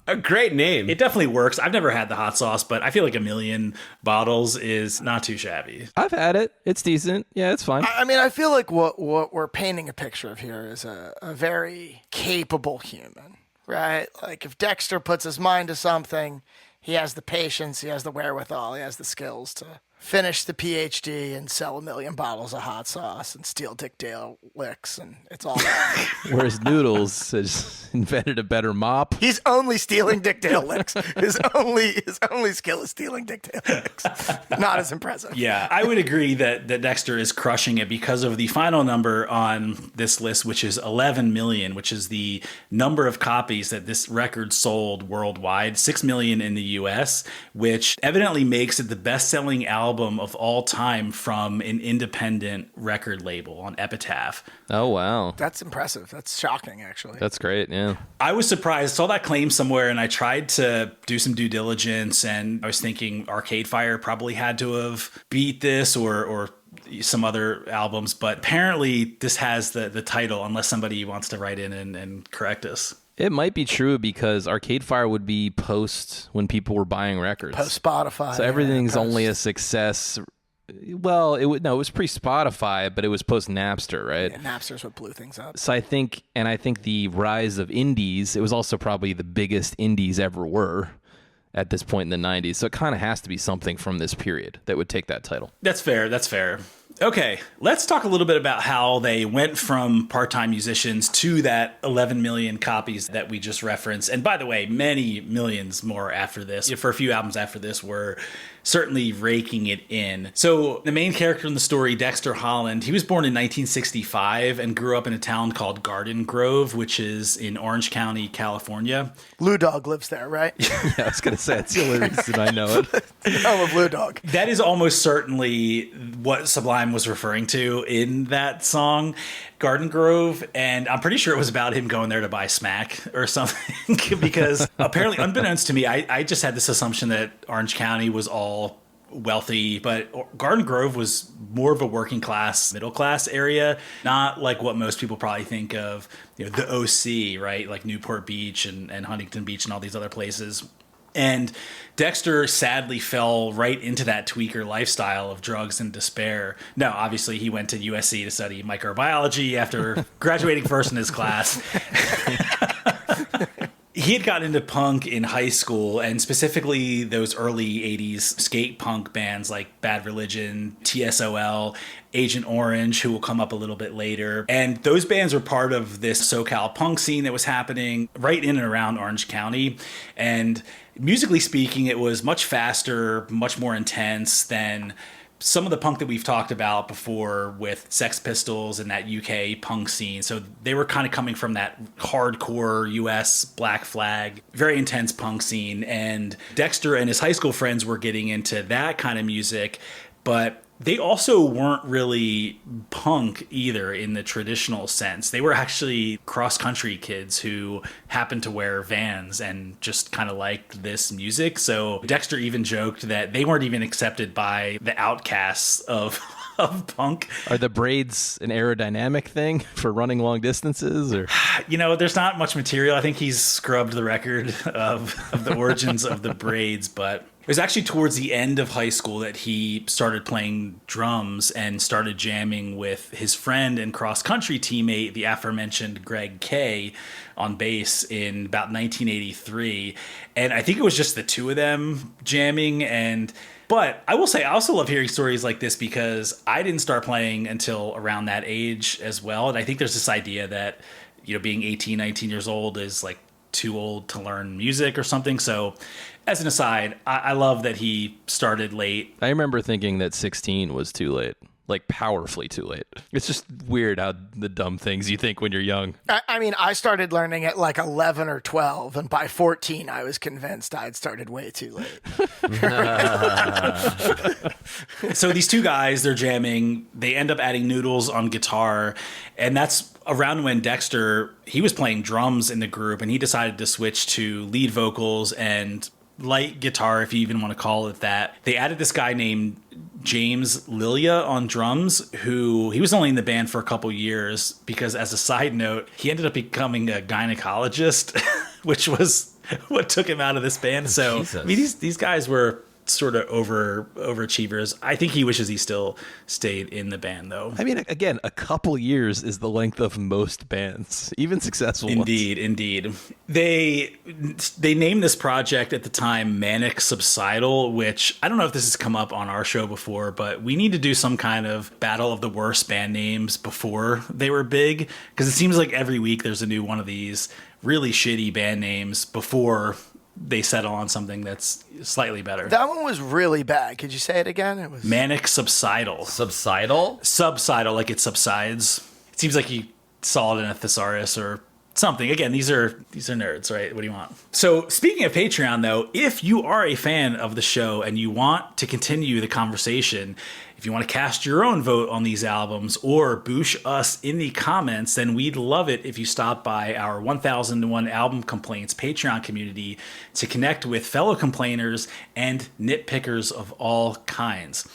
A great name. It definitely works. I've never had the hot sauce, but I feel like 1 million bottles is not too shabby. I've had it. It's decent. Yeah, it's fine. I mean, I feel like what we're painting a picture of here is a very capable human, right? Like if Dexter puts his mind to something, he has the patience, he has the wherewithal, he has the skills to finish the PhD and sell 1 million bottles of hot sauce and steal Dick Dale licks, and it's all right. Whereas Noodles has invented a better mop. He's only stealing Dick Dale licks. His only skill is stealing Dick Dale licks. Not as impressive. Yeah, I would agree that Dexter is crushing it because of the final number on this list, which is 11 million, which is the number of copies that this record sold worldwide, 6 million in the US, which evidently makes it the best-selling album album of all time from an independent record label on Epitaph. Oh, wow. That's impressive. That's shocking, actually. That's great, yeah. I was surprised, saw that claim somewhere, and I tried to do some due diligence, and I was thinking Arcade Fire probably had to have beat this or some other albums, but apparently this has the title, unless somebody wants to write in and correct us. It might be true because Arcade Fire would be post when people were buying records. Post Spotify. So everything's only a success. Well, it was pre-Spotify, but it was post-Napster, right? Yeah, Napster's what blew things up. So I think the rise of indies, it was also probably the biggest indies ever were at this point in the 90s. So it kind of has to be something from this period that would take that title. That's fair. Okay, let's talk a little bit about how they went from part-time musicians to that 11 million copies that we just referenced. And by the way, many millions more after this. For a few albums after this were certainly raking it in. So the main character in the story, Dexter Holland, he was born in 1965 and grew up in a town called Garden Grove, which is in Orange County, California. Lou Dog lives there, right? Yeah, I was going to say, that's the only reason I know it. I love Lou Dog. That is almost certainly what Sublime was referring to in that song, Garden Grove, and I'm pretty sure it was about him going there to buy smack or something because apparently, unbeknownst to me, I just had this assumption that Orange County was all wealthy, but Garden Grove was more of a working class, middle class area, not like what most people probably think of, the OC, right? Like Newport Beach and Huntington Beach and all these other places. And Dexter sadly fell right into that tweaker lifestyle of drugs and despair. No, obviously he went to USC to study microbiology after graduating first in his class. He had gotten into punk in high school, and specifically those early 80s skate punk bands like Bad Religion, TSOL, Agent Orange, who will come up a little bit later. And those bands were part of this SoCal punk scene that was happening right in and around Orange County. And musically speaking, it was much faster, much more intense than some of the punk that we've talked about before with Sex Pistols and that UK punk scene. So they were kind of coming from that hardcore US Black Flag, very intense punk scene. And Dexter and his high school friends were getting into that kind of music, but they also weren't really punk either in the traditional sense. They were actually cross-country kids who happened to wear Vans and just kind of liked this music. So Dexter even joked that they weren't even accepted by the outcasts of punk. Are the braids an aerodynamic thing for running long distances? Or there's not much material. I think he's scrubbed the record of the origins of the braids, but it was actually towards the end of high school that he started playing drums and started jamming with his friend and cross-country teammate, the aforementioned Greg Kay, on bass in about 1983. And I think it was just the two of them jamming. But I will say, I also love hearing stories like this because I didn't start playing until around that age as well. And I think there's this idea that, being 18, 19 years old is like too old to learn music or something. So as an aside, I love that he started late. I remember thinking that 16 was too late, like powerfully too late. It's just weird how the dumb things you think when you're young. I mean, I started learning at like 11 or 12, and by 14, I was convinced I'd started way too late. So these two guys, they're jamming. They end up adding Noodles on guitar, and that's around when Dexter, he was playing drums in the group, and he decided to switch to lead vocals and light guitar, if you even want to call it that. They added this guy named James Lilia on drums, who he was only in the band for a couple years because, as a side note, he ended up becoming a gynecologist, which was what took him out of this band. So Jesus. I mean, these guys were sort of overachievers. I think he wishes he still stayed in the band, though. I mean, again, a couple years is the length of most bands, even successful ones. Indeed. They named this project at the time Manic Subsidal, which I don't know if this has come up on our show before, but we need to do some kind of battle of the worst band names before they were big, because it seems like every week there's a new one of these really shitty band names before they settle on something that's slightly better. That one was really bad. Could you say it again? It was Manic Subsidal. Subsidal? Subsidal, like it subsides. It seems like you saw it in a thesaurus or something. Again, these are nerds, right? What do you want? So speaking of Patreon, though, if you are a fan of the show and you want to continue the conversation, if you want to cast your own vote on these albums or boosh us in the comments, then we'd love it if you stop by our 1001 Album Complaints Patreon community to connect with fellow complainers and nitpickers of all kinds.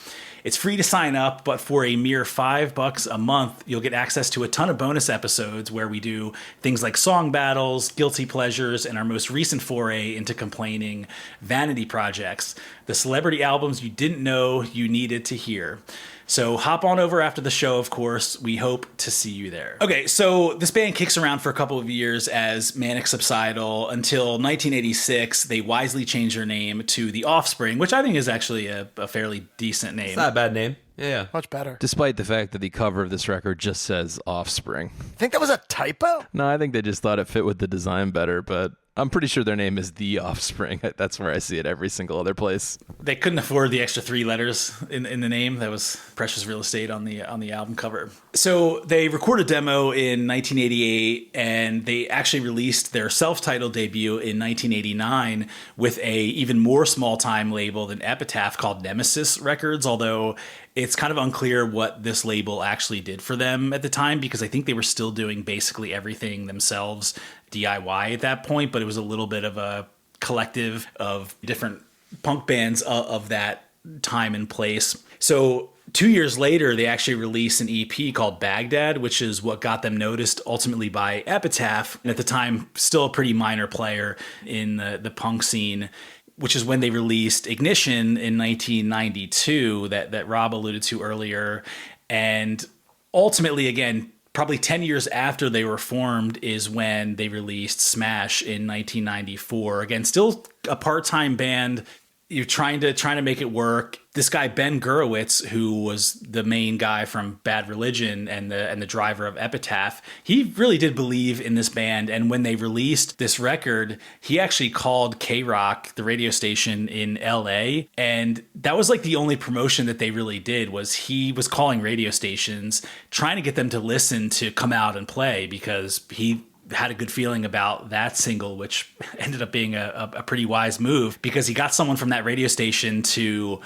It's free to sign up, but for a mere $5 a month, you'll get access to a ton of bonus episodes where we do things like song battles, guilty pleasures, and our most recent foray into complaining, vanity projects, the celebrity albums you didn't know you needed to hear. So hop on over after the show, of course. We hope to see you there. Okay, so this band kicks around for a couple of years as Manic Subsidal until 1986. They wisely changed their name to The Offspring, which I think is actually a fairly decent name. It's not a bad name. Yeah. Much better. Despite the fact that the cover of this record just says Offspring. Think that was a typo? No, I think they just thought it fit with the design better, but I'm pretty sure their name is The Offspring. That's where I see it every single other place. They couldn't afford the extra 3 letters in the name. That was precious real estate on the album cover. So they recorded a demo in 1988, and they actually released their self-titled debut in 1989 with a even more small-time label than Epitaph called Nemesis Records, although it's kind of unclear what this label actually did for them at the time, because I think they were still doing basically everything themselves DIY at that point, but it was a little bit of a collective of different punk bands of that time and place. So 2 years later, they actually released an EP called Baghdad, which is what got them noticed ultimately by Epitaph, and at the time still a pretty minor player in the punk scene, which is when they released Ignition in 1992 that Rob alluded to earlier. And ultimately, again, probably 10 years after they were formed is when they released Smash in 1994. Again, still a part-time band. You're trying to make it work. This guy, Ben Gurewitz, who was the main guy from Bad Religion and the driver of Epitaph, he really did believe in this band. And when they released this record, he actually called K-Rock, the radio station in LA. And that was like the only promotion that they really did, was he was calling radio stations, trying to get them to listen to Come Out and Play, because he had a good feeling about that single, which ended up being a pretty wise move, because he got someone from that radio station to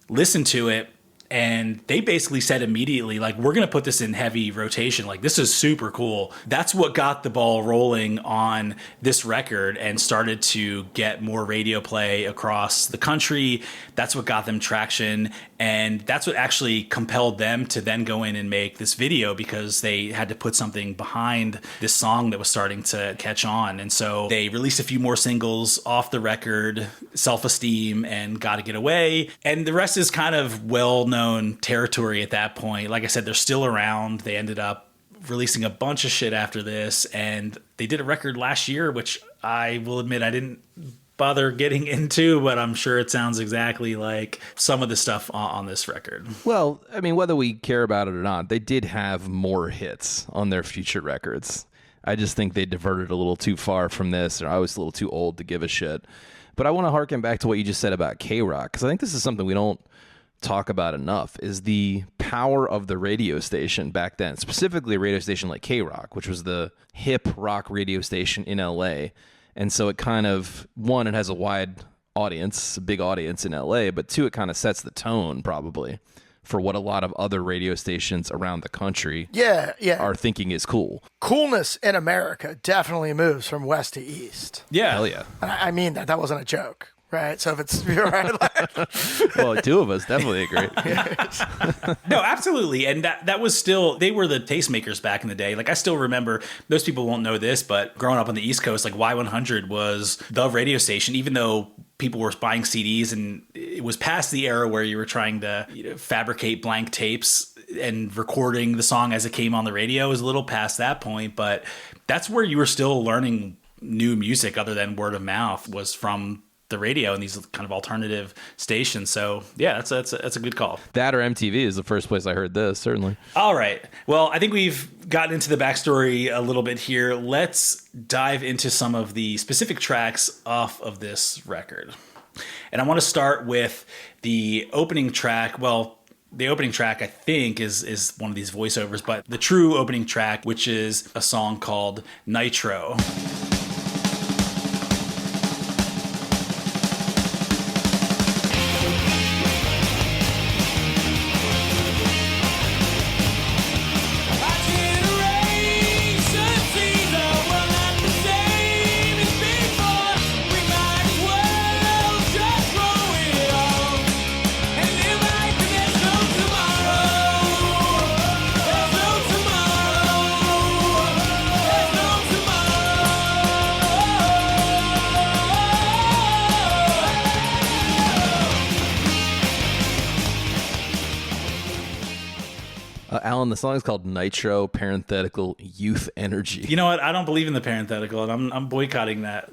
listen to it. And they basically said immediately, like, we're going to put this in heavy rotation. Like, this is super cool. That's what got the ball rolling on this record and started to get more radio play across the country. That's what got them traction. And that's what actually compelled them to then go in and make this video, because they had to put something behind this song that was starting to catch on. And so they released a few more singles off the record, Self-Esteem and Gotta Get Away. And the rest is kind of well-known territory at that point. Like I said, they're still around. They ended up releasing a bunch of shit after this, and they did a record last year, which I will admit I didn't bother getting into, but I'm sure it sounds exactly like some of the stuff on this record. Well, I mean, whether we care about it or not, they did have more hits on their future records. I just think they diverted a little too far from this, or I was a little too old to give a shit. But I want to harken back to what you just said about K-Rock, because I think this is something we don't talk about enough, is the power of the radio station back then, specifically a radio station like K-Rock, which was the hip rock radio station in LA. And so it kind of, one, it has a wide audience, a big audience in LA, but two, it kind of sets the tone probably for what a lot of other radio stations around the country are thinking is cool. Coolness in America definitely moves from west to east. Yeah. Hell yeah. I mean that wasn't a joke. Right, so if it's you're right, well, two of us definitely agree. No, absolutely, and that was still, they were the tastemakers back in the day. Like, I still remember, most people won't know this, but growing up on the East Coast, like Y100 was the radio station, even though people were buying CDs, and it was past the era where you were trying to fabricate blank tapes and recording the song as it came on the radio. It was a little past that point, but that's where you were still learning new music other than word of mouth, was from the radio and these kind of alternative stations. So yeah, that's a good call. That or MTV is the first place I heard this, certainly. All right. Well, I think we've gotten into the backstory a little bit here. Let's dive into some of the specific tracks off of this record. And I want to start with the opening track. Well, The opening track, I think, is one of these voiceovers, but the true opening track, which is a song called Nitro. Alan, the song is called Nitro, parenthetical, Youth Energy. You know what? I don't believe in the parenthetical, and I'm boycotting that.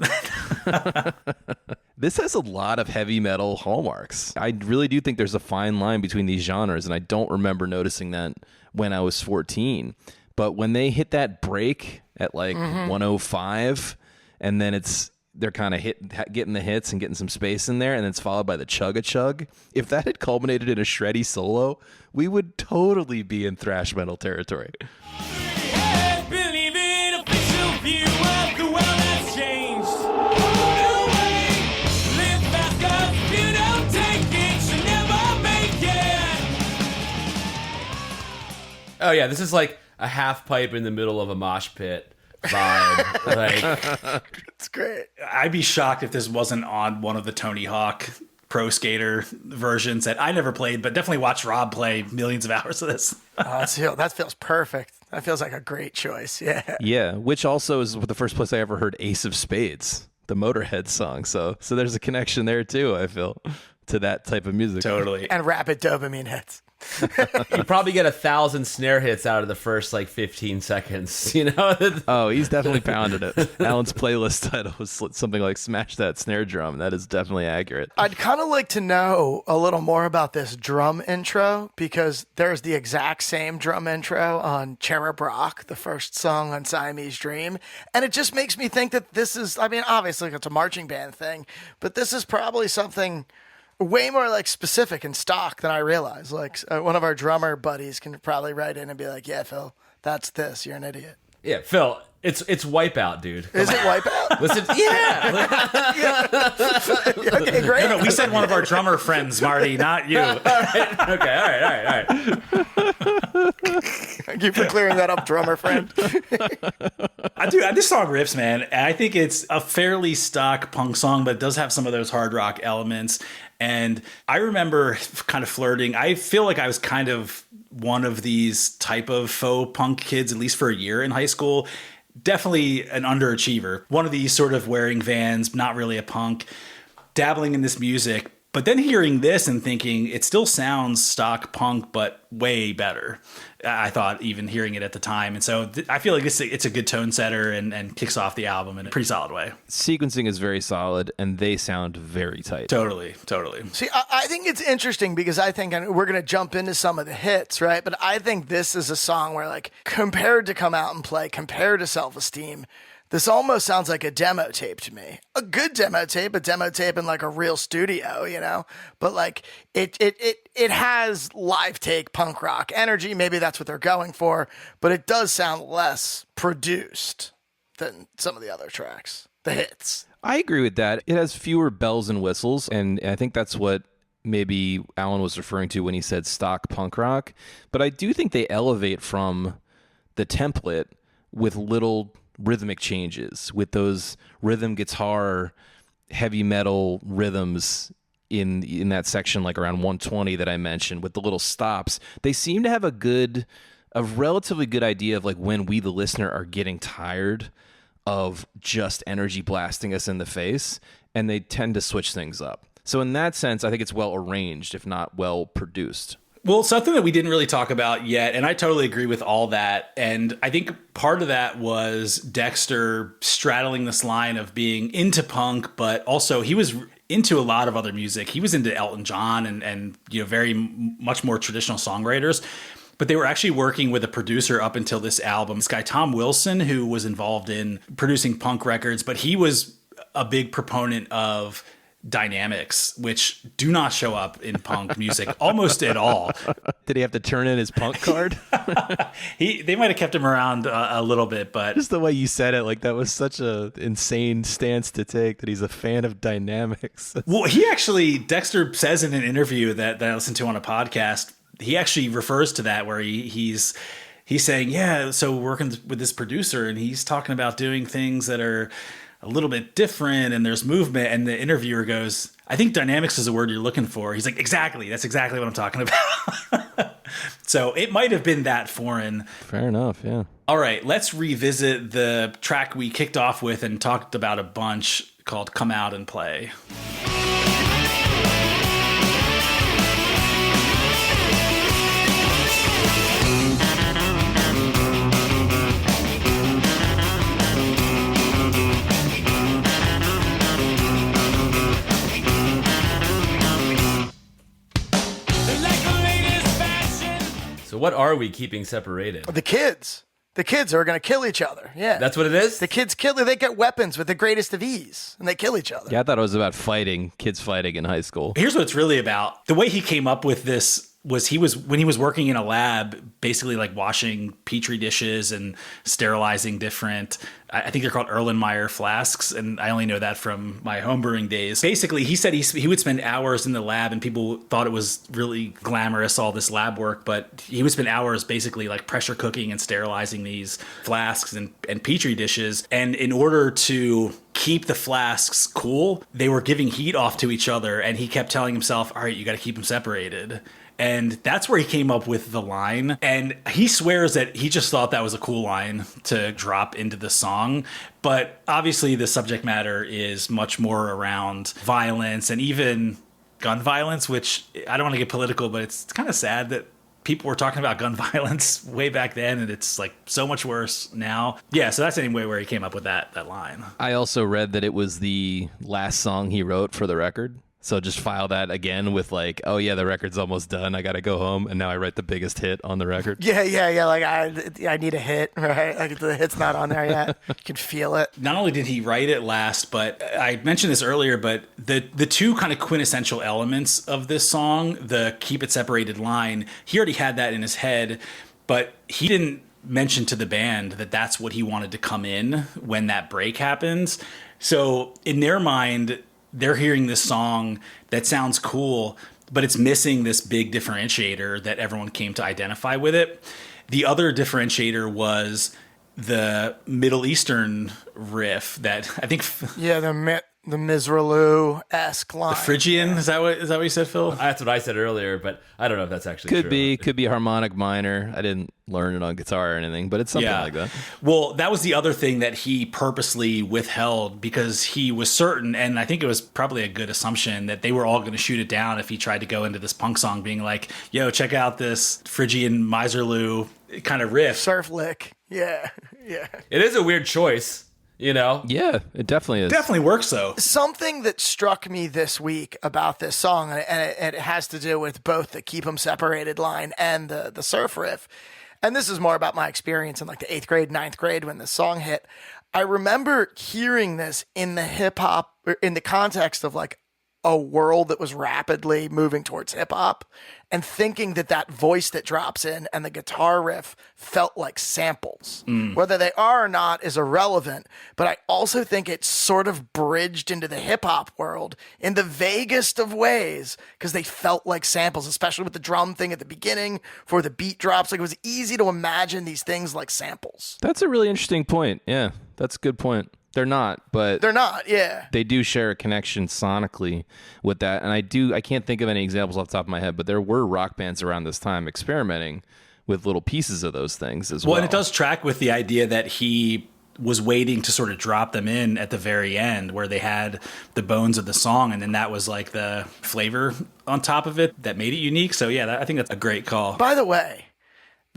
This has a lot of heavy metal hallmarks. I really do think there's a fine line between these genres, and I don't remember noticing that when I was 14. But when they hit that break at like 105, and then they're kind of getting the hits and getting some space in there, and then it's followed by the chug-a-chug. If that had culminated in a shreddy solo, we would totally be in thrash metal territory. Believe in official view of the world has changed. Live fast, 'cause if you don't take it, you'll never make it. Oh yeah, this is like a half pipe in the middle of a mosh pit vibe. Like, It's great. I'd be shocked if this wasn't on one of the Tony Hawk Pro Skater versions that I never played, but definitely watched Rob play millions of hours of this. That feels perfect. That feels like a great choice. Yeah. Yeah, which also is the first place I ever heard Ace of Spades, the Motorhead song. So there's a connection there too, I feel, to that type of music. Totally. And rapid dopamine hits. you probably get 1,000 snare hits out of the first like 15 seconds, you know? Oh, he's definitely pounded it. Alan's playlist title was something like Smash That Snare Drum. That is definitely accurate. I'd kind of like to know a little more about this drum intro, because there's the exact same drum intro on Cherub Rock, the first song on Siamese Dream. And it just makes me think that this is, I mean, obviously it's a marching band thing, but this is probably something way more like specific and stock than I realize. Like one of our drummer buddies can probably write in and be like, yeah, Phil, that's this. You're an idiot. Yeah, Phil, it's Wipeout, dude. Is it Wipeout? Listen, Okay, great. No, we said one of our drummer friends, Marty, not you. all right. Thank you for clearing that up, drummer friend. This song rips, man. And I think it's a fairly stock punk song, but it does have some of those hard rock elements. And I remember kind of flirting. I feel like I was kind of one of these type of faux punk kids, at least for a year in high school. Definitely an underachiever. One of these sort of wearing Vans, not really a punk, dabbling in this music. But then hearing this and thinking it still sounds stock punk, but way better. I thought, even hearing it at the time. And so I feel like it's a good tone setter and kicks off the album in a pretty solid way. Sequencing is very solid, and they sound very tight. Totally. See, I think it's interesting because I think, and we're going to jump into some of the hits, right? But I think this is a song where, like, compared to Come Out and Play, compared to Self-Esteem, this almost sounds like a demo tape to me. A good demo tape, a demo tape in like a real studio, you know? But like it has live take punk rock energy. Maybe that's what they're going for, but it does sound less produced than some of the other tracks, the hits. I agree with that. It has fewer bells and whistles, and I think that's what maybe Alan was referring to when he said stock punk rock. But I do think they elevate from the template with little rhythmic changes, with those rhythm guitar heavy metal rhythms in that section, like around 120 that I mentioned, with the little stops. They seem to have a relatively good idea of like when we, the listener, are getting tired of just energy blasting us in the face, and they tend to switch things up. So in that sense, I think it's well arranged, if not well produced. Well, something that we didn't really talk about yet, and I totally agree with all that. And I think part of that was Dexter straddling this line of being into punk, but also he was into a lot of other music. He was into Elton John and you know, very much more traditional songwriters. But they were actually working with a producer up until this album, this guy Tom Wilson, who was involved in producing punk records, but he was a big proponent of dynamics, which do not show up in punk music almost at all. Did he have to turn in his punk card? They might have kept him around a little bit, but Just the way you said it, like that was such a insane stance to take, that he's a fan of dynamics. well, Dexter says in an interview that I listened to on a podcast, he actually refers to that where he's saying, yeah, so working with this producer and he's talking about doing things that are a little bit different and there's movement. And the interviewer goes, I think dynamics is the word you're looking for. He's like, exactly. That's exactly what I'm talking about. So it might have been that foreign. Fair enough, yeah. All right, let's revisit the track we kicked off with and talked about a bunch called Come Out and Play. So what are we keeping separated? The kids. The kids are going to kill each other. Yeah. That's what it is? The kids they get weapons with the greatest of ease, and they kill each other. Yeah, I thought it was about kids fighting in high school. Here's what it's really about. The way he came up with this was when he was working in a lab, basically like washing petri dishes and sterilizing different, I think they're called Erlenmeyer flasks, and I only know that from my homebrewing days. Basically, he said he would spend hours in the lab, and people thought it was really glamorous, all this lab work, but he would spend hours basically like pressure cooking and sterilizing these flasks and petri dishes. And in order to keep the flasks cool, they were giving heat off to each other, and he kept telling himself, all right, you got to keep them separated. And that's where he came up with the line. And he swears that he just thought that was a cool line to drop into the song. But obviously the subject matter is much more around violence and even gun violence, which I don't want to get political, but it's kind of sad that people were talking about gun violence way back then, and it's like so much worse now. Yeah, so that's anyway where he came up with that line. I also read that it was the last song he wrote for the record. So just file that again with like, oh yeah, the record's almost done. I got to go home, and now I write the biggest hit on the record. Yeah. Like I need a hit, right? Like the hit's not on there yet. You can feel it. Not only did he write it last, but I mentioned this earlier, but the two kind of quintessential elements of this song, the keep it separated line, he already had that in his head, but he didn't mention to the band that that's what he wanted to come in when that break happens. So in their mind, they're hearing this song that sounds cool, but it's missing this big differentiator that everyone came to identify with it. The other differentiator was the Middle Eastern riff that I think... Yeah, the Mizralu-esque line. The Phrygian, is that what you said, Phil? That's what I said earlier, but I don't know if that's actually true. Could be harmonic minor. I didn't learn it on guitar or anything, but it's something like that. Well, that was the other thing that he purposely withheld because he was certain, and I think it was probably a good assumption, that they were all going to shoot it down if he tried to go into this punk song being like, yo, check out this Phrygian Mizralu kind of riff. Surf lick. Yeah. It is a weird choice. You know? Yeah, it definitely is. Definitely works, though. Something that struck me this week about this song, and it has to do with both the keep 'em separated line and the surf riff, and this is more about my experience in like the 8th grade, 9th grade when this song hit. I remember hearing this in the hip hop, in the context of like a world that was rapidly moving towards hip hop, and thinking that voice that drops in and the guitar riff felt like samples. Whether they are or not is irrelevant, but I also think it's sort of bridged into the hip hop world in the vaguest of ways because they felt like samples, especially with the drum thing at the beginning for the beat drops. Like it was easy to imagine these things like samples. That's a really interesting point. Yeah, that's a good point. They're not, but yeah. They do share a connection sonically with that. And I can't think of any examples off the top of my head, but there were rock bands around this time experimenting with little pieces of those things as well. Well, and it does track with the idea that he was waiting to sort of drop them in at the very end where they had the bones of the song, and then that was like the flavor on top of it that made it unique. So yeah, I think that's a great call. By the way,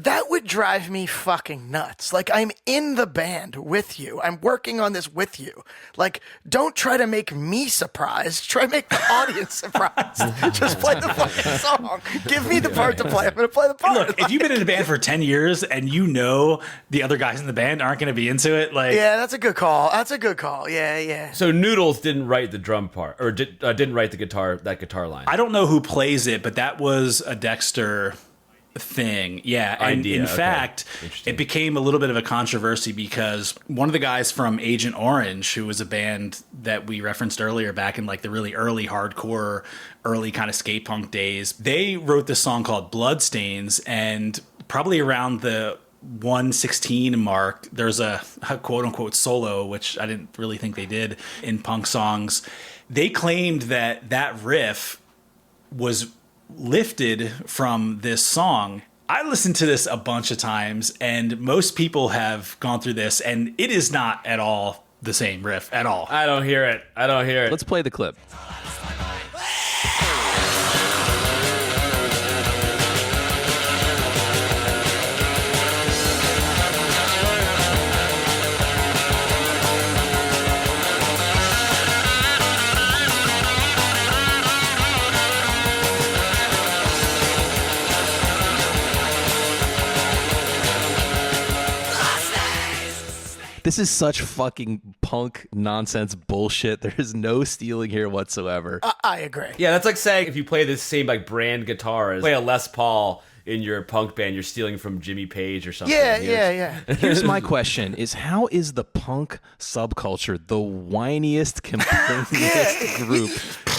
That would drive me fucking nuts. Like, I'm in the band with you. I'm working on this with you. Like, don't try to make me surprised. Try to make the audience surprised. Just play the fucking song. Give me the part to play. I'm going to play the part. Look, if you've been in a band for 10 years and you know the other guys in the band aren't going to be into it, like... Yeah, that's a good call. That's a good call. Yeah. So Noodles didn't write the drum part, or didn't write that guitar line. I don't know who plays it, but that was a Dexter thing. Yeah. And Idea, in okay. fact, Interesting. it became a little bit of a controversy because one of the guys from Agent Orange, who was a band that we referenced earlier back in like the really early hardcore, early kind of skate punk days, they wrote this song called Bloodstains, and probably around the 116 mark, there's a quote unquote solo, which I didn't really think they did in punk songs. They claimed that riff was lifted from this song. I listened to this a bunch of times, and most people have gone through this, and it is not at all the same riff at all. I don't hear it. Let's play the clip. This is such fucking punk nonsense bullshit. There is no stealing here whatsoever. I agree. Yeah, that's like saying if you play the same like brand guitar as play a Les Paul in your punk band, you're stealing from Jimmy Page or something. Yeah. Here's my question: is how is the punk subculture the whiniest, complainingest group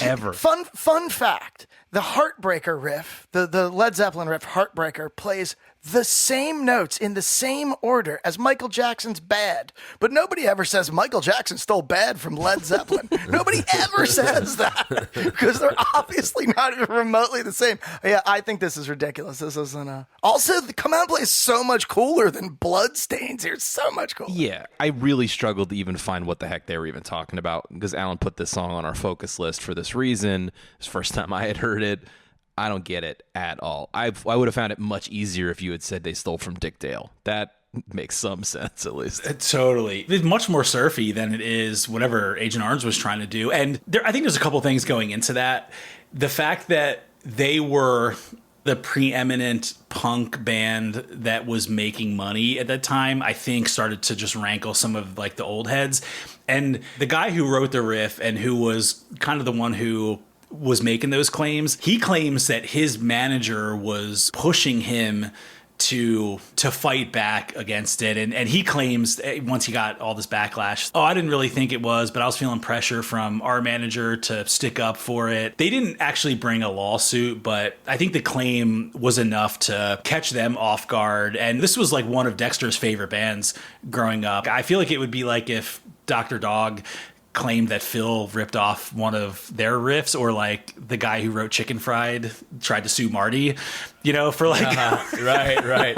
ever? Fun fact: the Heartbreaker riff, the Led Zeppelin riff, Heartbreaker, plays the same notes in the same order as Michael Jackson's Bad. But nobody ever says Michael Jackson stole Bad from Led Zeppelin. Nobody ever says that because they're obviously not even remotely the same. Yeah, I think this is ridiculous. This isn't Also, the Come Out Play is so much cooler than Bloodstains here. So much cooler. Yeah, I really struggled to even find what the heck they were even talking about because Alan put this song on our focus list for this reason. It's the first time I had heard it. I don't get it at all. I would have found it much easier if you had said they stole from Dick Dale. That makes some sense, at least. Totally. It's much more surfy than it is whatever Agent Orange was trying to do. And I think there's a couple things going into that. The fact that they were the preeminent punk band that was making money at that time, I think started to just rankle some of like the old heads. And the guy who wrote the riff and who was kind of the one who was making those claims, he claims that his manager was pushing him to fight back against it. And he claims once he got all this backlash, I didn't really think it was, but I was feeling pressure from our manager to stick up for it. They didn't actually bring a lawsuit, but I think the claim was enough to catch them off guard. And this was like one of Dexter's favorite bands growing up. I feel like it would be like if Dr. Dog claimed that Phil ripped off one of their riffs, or like the guy who wrote Chicken Fried tried to sue Marty, for like... Right.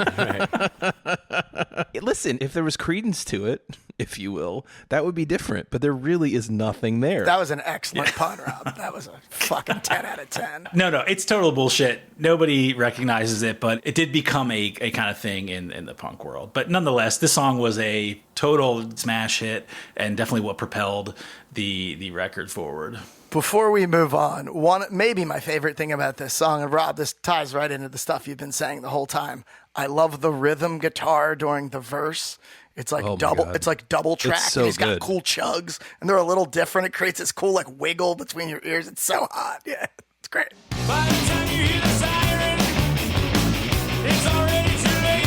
Listen, if there was credence to it, if you will, that would be different, but there really is nothing there. That was an excellent pun, Rob. That was a fucking 10 out of 10. No, it's total bullshit. Nobody recognizes it, but it did become a kind of thing in the punk world. But nonetheless, this song was a total smash hit and definitely what propelled the record forward. Before we move on, maybe my favorite thing about this song, and Rob, this ties right into the stuff you've been saying the whole time. I love the rhythm guitar during the verse. It's like it's like double track. It's so and he's good. got cool chugs, and they're a little different. It creates this cool like wiggle between your ears. It's so hot. Yeah, it's great. By the time you hear the siren, it's already too late.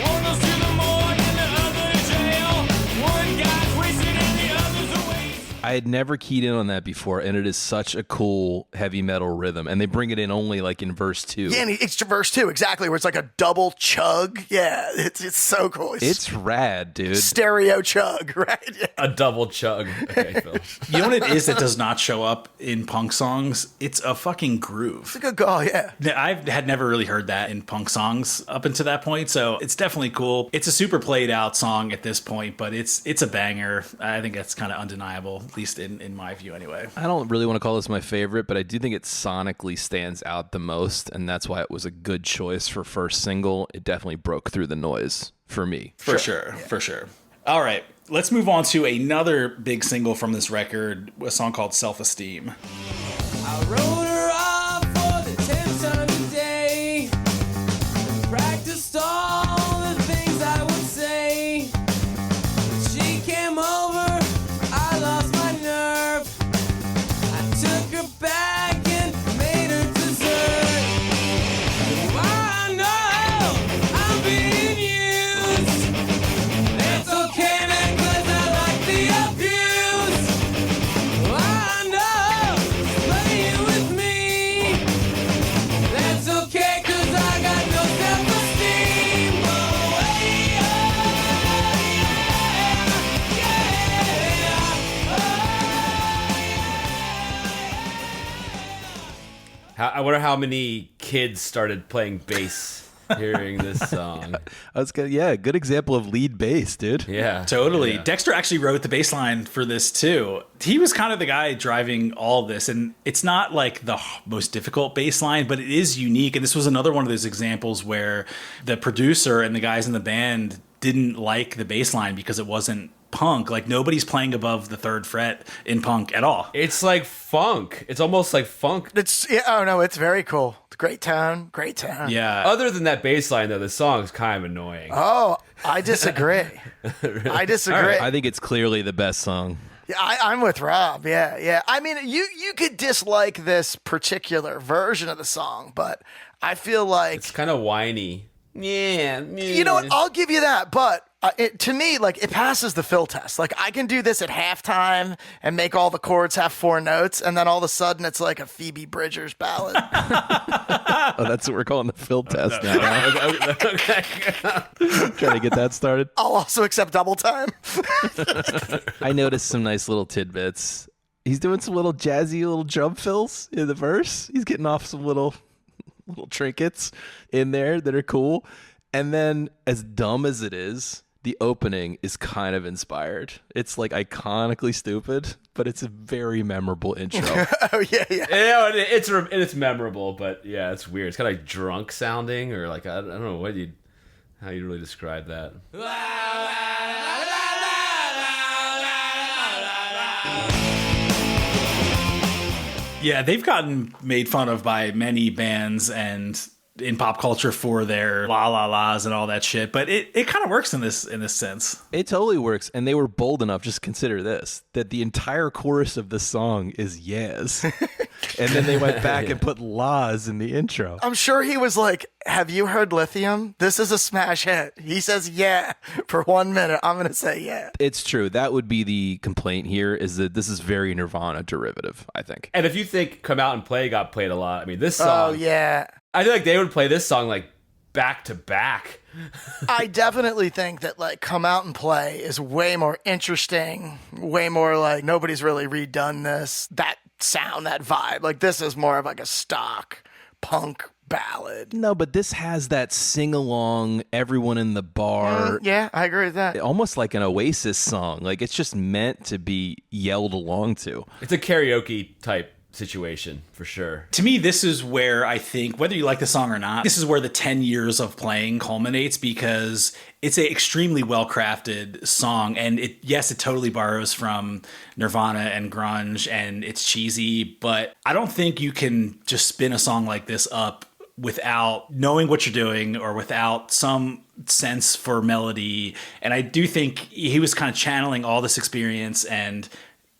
One goes to the morgue and the other to jail. One guy's wasted and the other's a waste. I had never keyed in on that before, and it is such a cool heavy metal rhythm. And they bring it in only like in verse 2. Yeah, and it's verse 2, exactly, where it's like a double chug. Yeah, it's so cool. It's rad, dude. Stereo chug, right? Yeah. A double chug. Okay, Phil. You know what it is that does not show up in punk songs? It's a fucking groove. It's a good call, yeah. I had never really heard that in punk songs up until that point, so it's definitely cool. It's a super played out song at this point, but it's a banger. I think that's kind of undeniable. least in my view anyway. I don't really want to call this my favorite, but I do think it sonically stands out the most, and that's why it was a good choice for first single. It definitely broke through the noise for me. For sure. All right, let's move on to another big single from this record, a song called Self-Esteem. I wrote her off for the 10th time today. Practiced all the things I would say. She came over, I lost my nerve. I took her back and made her dessert. I know I'm being used. That's okay, man, 'cause I like the abuse. I know she's playing with me. That's okay, 'cause I got no self-esteem. Oh, hey, I wonder how many kids started playing bass hearing this song. Good example of lead bass, dude. Yeah. Totally. Yeah. Dexter actually wrote the bass line for this too. He was kind of the guy driving all this, and it's not like the most difficult bass line, but it is unique. And this was another one of those examples where the producer and the guys in the band didn't like the bass line because it wasn't punk. Like, nobody's playing above the 3rd fret in punk at all. It's like funk. It's almost like funk. It's very cool. It's great tone. Yeah. Other than that bass line, though, the song's kind of annoying. Oh, I disagree. I disagree. I think it's clearly the best song. Yeah, I'm with Rob. Yeah. I mean, you could dislike this particular version of the song, but I feel like It's kind of whiny. Yeah. you know what? I'll give you that, but to me, like, it passes the fill test. Like, I can do this at halftime and make all the chords have 4 notes, and then all of a sudden it's like a Phoebe Bridgers ballad. Oh, that's what we're calling the fill test now. Okay. Trying to get that started. I'll also accept double time. I noticed some nice little tidbits. He's doing some little jazzy little drum fills in the verse. He's getting off some little trinkets in there that are cool. And then, as dumb as it is, the opening is kind of inspired. It's like iconically stupid, but it's a very memorable intro. Oh, yeah. Yeah, it's memorable, but yeah, it's weird. It's kind of like drunk sounding, or like I don't know how you really describe that. Yeah, they've gotten made fun of by many bands and in pop culture for their la la la's and all that shit, but it kind of works in this sense. It totally works, and they were bold enough, just consider this, that the entire chorus of the song is yes. And then they went back and put la's in the intro. I'm sure he was like, have you heard Lithium? This is a smash hit. He says yeah for 1 minute. I'm going to say yeah. It's true. That would be the complaint here, is that this is very Nirvana derivative, I think. And if you think Come Out and Play got played a lot, I mean, this song... Oh, yeah. I feel like they would play this song like back to back. I definitely think that, like, Come Out and Play is way more interesting, way more like nobody's really redone this. That sound, that vibe. Like, this is more of like a stock punk ballad. No, but this has that sing-along, everyone in the bar. Yeah, I agree with that. Almost like an Oasis song. Like, it's just meant to be yelled along to. It's a karaoke type situation for sure. To me, this is where I think, whether you like the song or not, this is where the 10 years of playing culminates, because it's an extremely well-crafted song, and it totally borrows from Nirvana and grunge, and it's cheesy, but I don't think you can just spin a song like this up without knowing what you're doing or without some sense for melody. And I do think he was kind of channeling all this experience and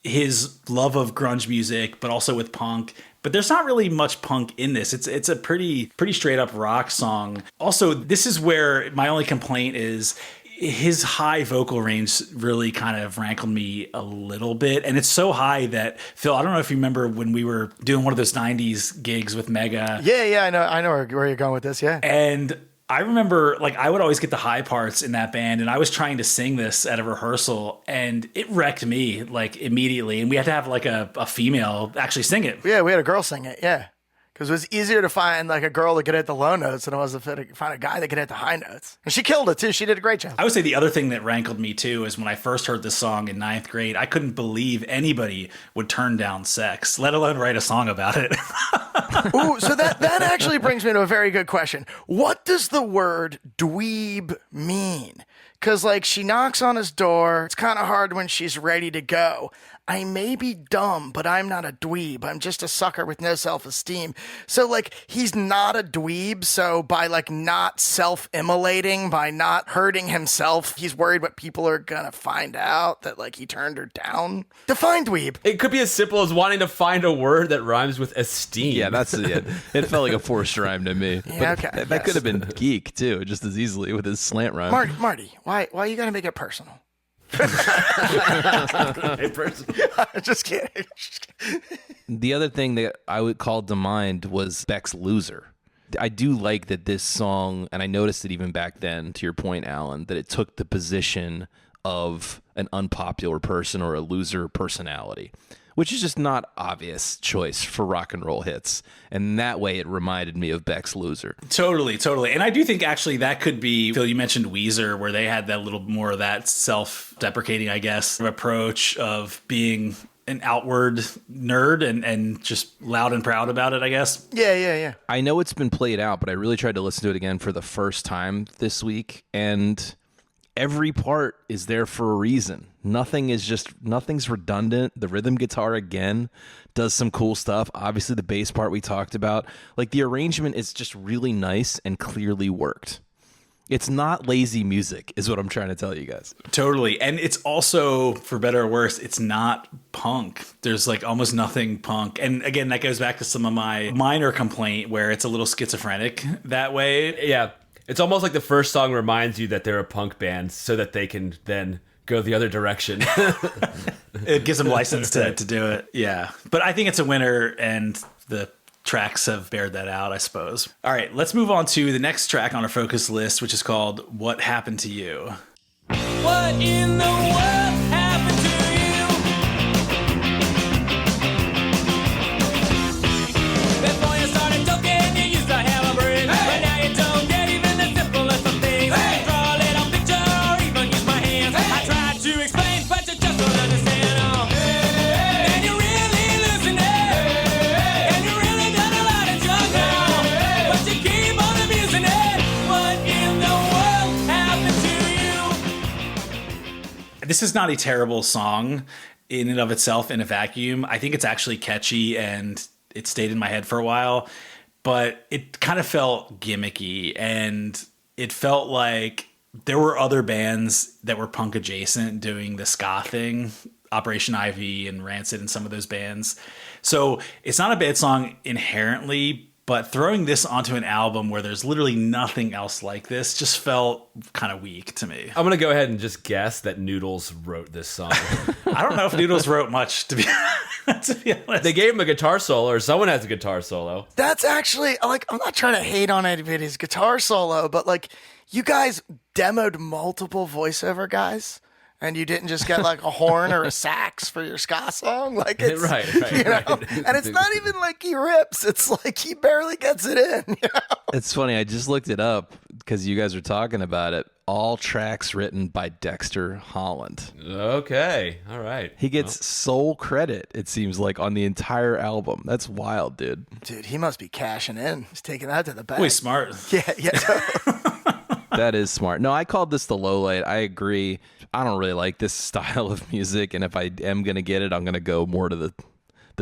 his love of grunge music, but also with punk. But there's not really much punk in this. It's a pretty straight up rock song. Also, this is where my only complaint is his high vocal range really kind of rankled me a little bit. And it's so high that, Phil, I don't know if you remember when we were doing one of those 90s gigs with Mega. Yeah, I know where you're going with this, yeah. And I remember, like, I would always get the high parts in that band, and I was trying to sing this at a rehearsal, and it wrecked me, like, immediately. And we had to have, like, a female actually sing it. Yeah, we had a girl sing it, yeah. Because it was easier to find like a girl that could hit the low notes than it was to find a guy that could hit the high notes. And she killed it too. She did a great job. I would say the other thing that rankled me too is when I first heard this song in 9th grade, I couldn't believe anybody would turn down sex, let alone write a song about it. Ooh, so that actually brings me to a very good question. What does the word dweeb mean? Because, like, she knocks on his door. It's kind of hard when she's ready to go. I may be dumb, but I'm not a dweeb. I'm just a sucker with no self-esteem. So, like, he's not a dweeb. So by, like, not self-immolating, by not hurting himself, he's worried what people are going to find out that, like, he turned her down. Define dweeb. It could be as simple as wanting to find a word that rhymes with esteem. Yeah, that's it. It felt like a forced rhyme to me. Yeah, but okay, that could have been geek, too, just as easily with his slant rhyme. Marty, why you got to make it personal? Just kidding. The other thing that I would call to mind was Beck's Loser. I do like that this song, and I noticed it even back then, to your point, Alan, that it took the position of an unpopular person or a loser personality, which is just not obvious choice for rock and roll hits. And that way it reminded me of Beck's Loser. Totally. And I do think actually that could be, Phil, you mentioned Weezer, where they had that little more of that self-deprecating, I guess, approach of being an outward nerd and just loud and proud about it, I guess. Yeah. I know it's been played out, but I really tried to listen to it again for the first time this week, and every part is there for a reason. Nothing's redundant. The rhythm guitar again does some cool stuff. Obviously the bass part we talked about. Like, the arrangement is just really nice and clearly worked. It's not lazy music is what I'm trying to tell you guys. Totally. And it's also, for better or worse, it's not punk. There's like almost nothing punk. And again, that goes back to some of my minor complaint where it's a little schizophrenic that way. Yeah. It's almost like the first song reminds you that they're a punk band so that they can then go the other direction. It gives them license to do it. Yeah. But I think it's a winner, and the tracks have bared that out, I suppose. All right, let's move on to the next track on our focus list, which is called What Happened to You. What in the world happened to you? Before you started talking, you used to have a brain, but now you don't get even the simplest of things. Draw a little picture or even use my hands. I tried to explain, but you just don't understand. And you're really losing it. And you really done a lot of drugs now, but you keep on abusing it. What in the world happened to you? This is not a terrible song in and of itself in a vacuum. I think it's actually catchy and it stayed in my head for a while, but it kind of felt gimmicky, and it felt like there were other bands that were punk adjacent doing the ska thing, Operation Ivy and Rancid and some of those bands. So it's not a bad song inherently, but throwing this onto an album where there's literally nothing else like this just felt kind of weak to me. I'm going to go ahead and just guess that Noodles wrote this song. I don't know if Noodles wrote much, to be honest. They gave him a guitar solo, or someone has a guitar solo. That's actually, like, I'm not trying to hate on anybody's guitar solo, but, like, you guys demoed multiple voiceover guys, and you didn't just get, like, a horn or a sax for your ska song? Like, it's, Right. you know? And it's not even like he rips. It's like he barely gets it in, you know? It's funny. I just looked it up because you guys were talking about it. All tracks written by Dexter Holland. Okay. All right. He gets sole credit, it seems like, on the entire album. That's wild, dude. Dude, he must be cashing in. He's taking that to the bank. Boy, smart. Yeah. That is smart. No, I called this the low light. I agree. I don't really like this style of music, and if I am going to get it, I'm going to go more to the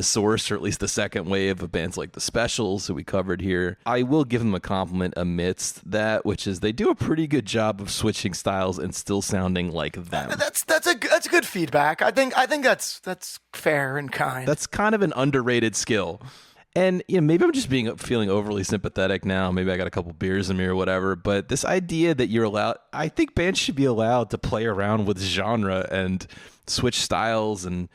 source, or at least the second wave of bands like the Specials, who we covered here. I will give them a compliment amidst that, which is they do a pretty good job of switching styles and still sounding like them. That's a good feedback. I think that's fair and kind. That's kind of an underrated skill. And maybe I'm just feeling overly sympathetic now. Maybe I got a couple beers in me or whatever. But this idea that you're allowed, I think bands should be allowed to play around with genre and switch styles. And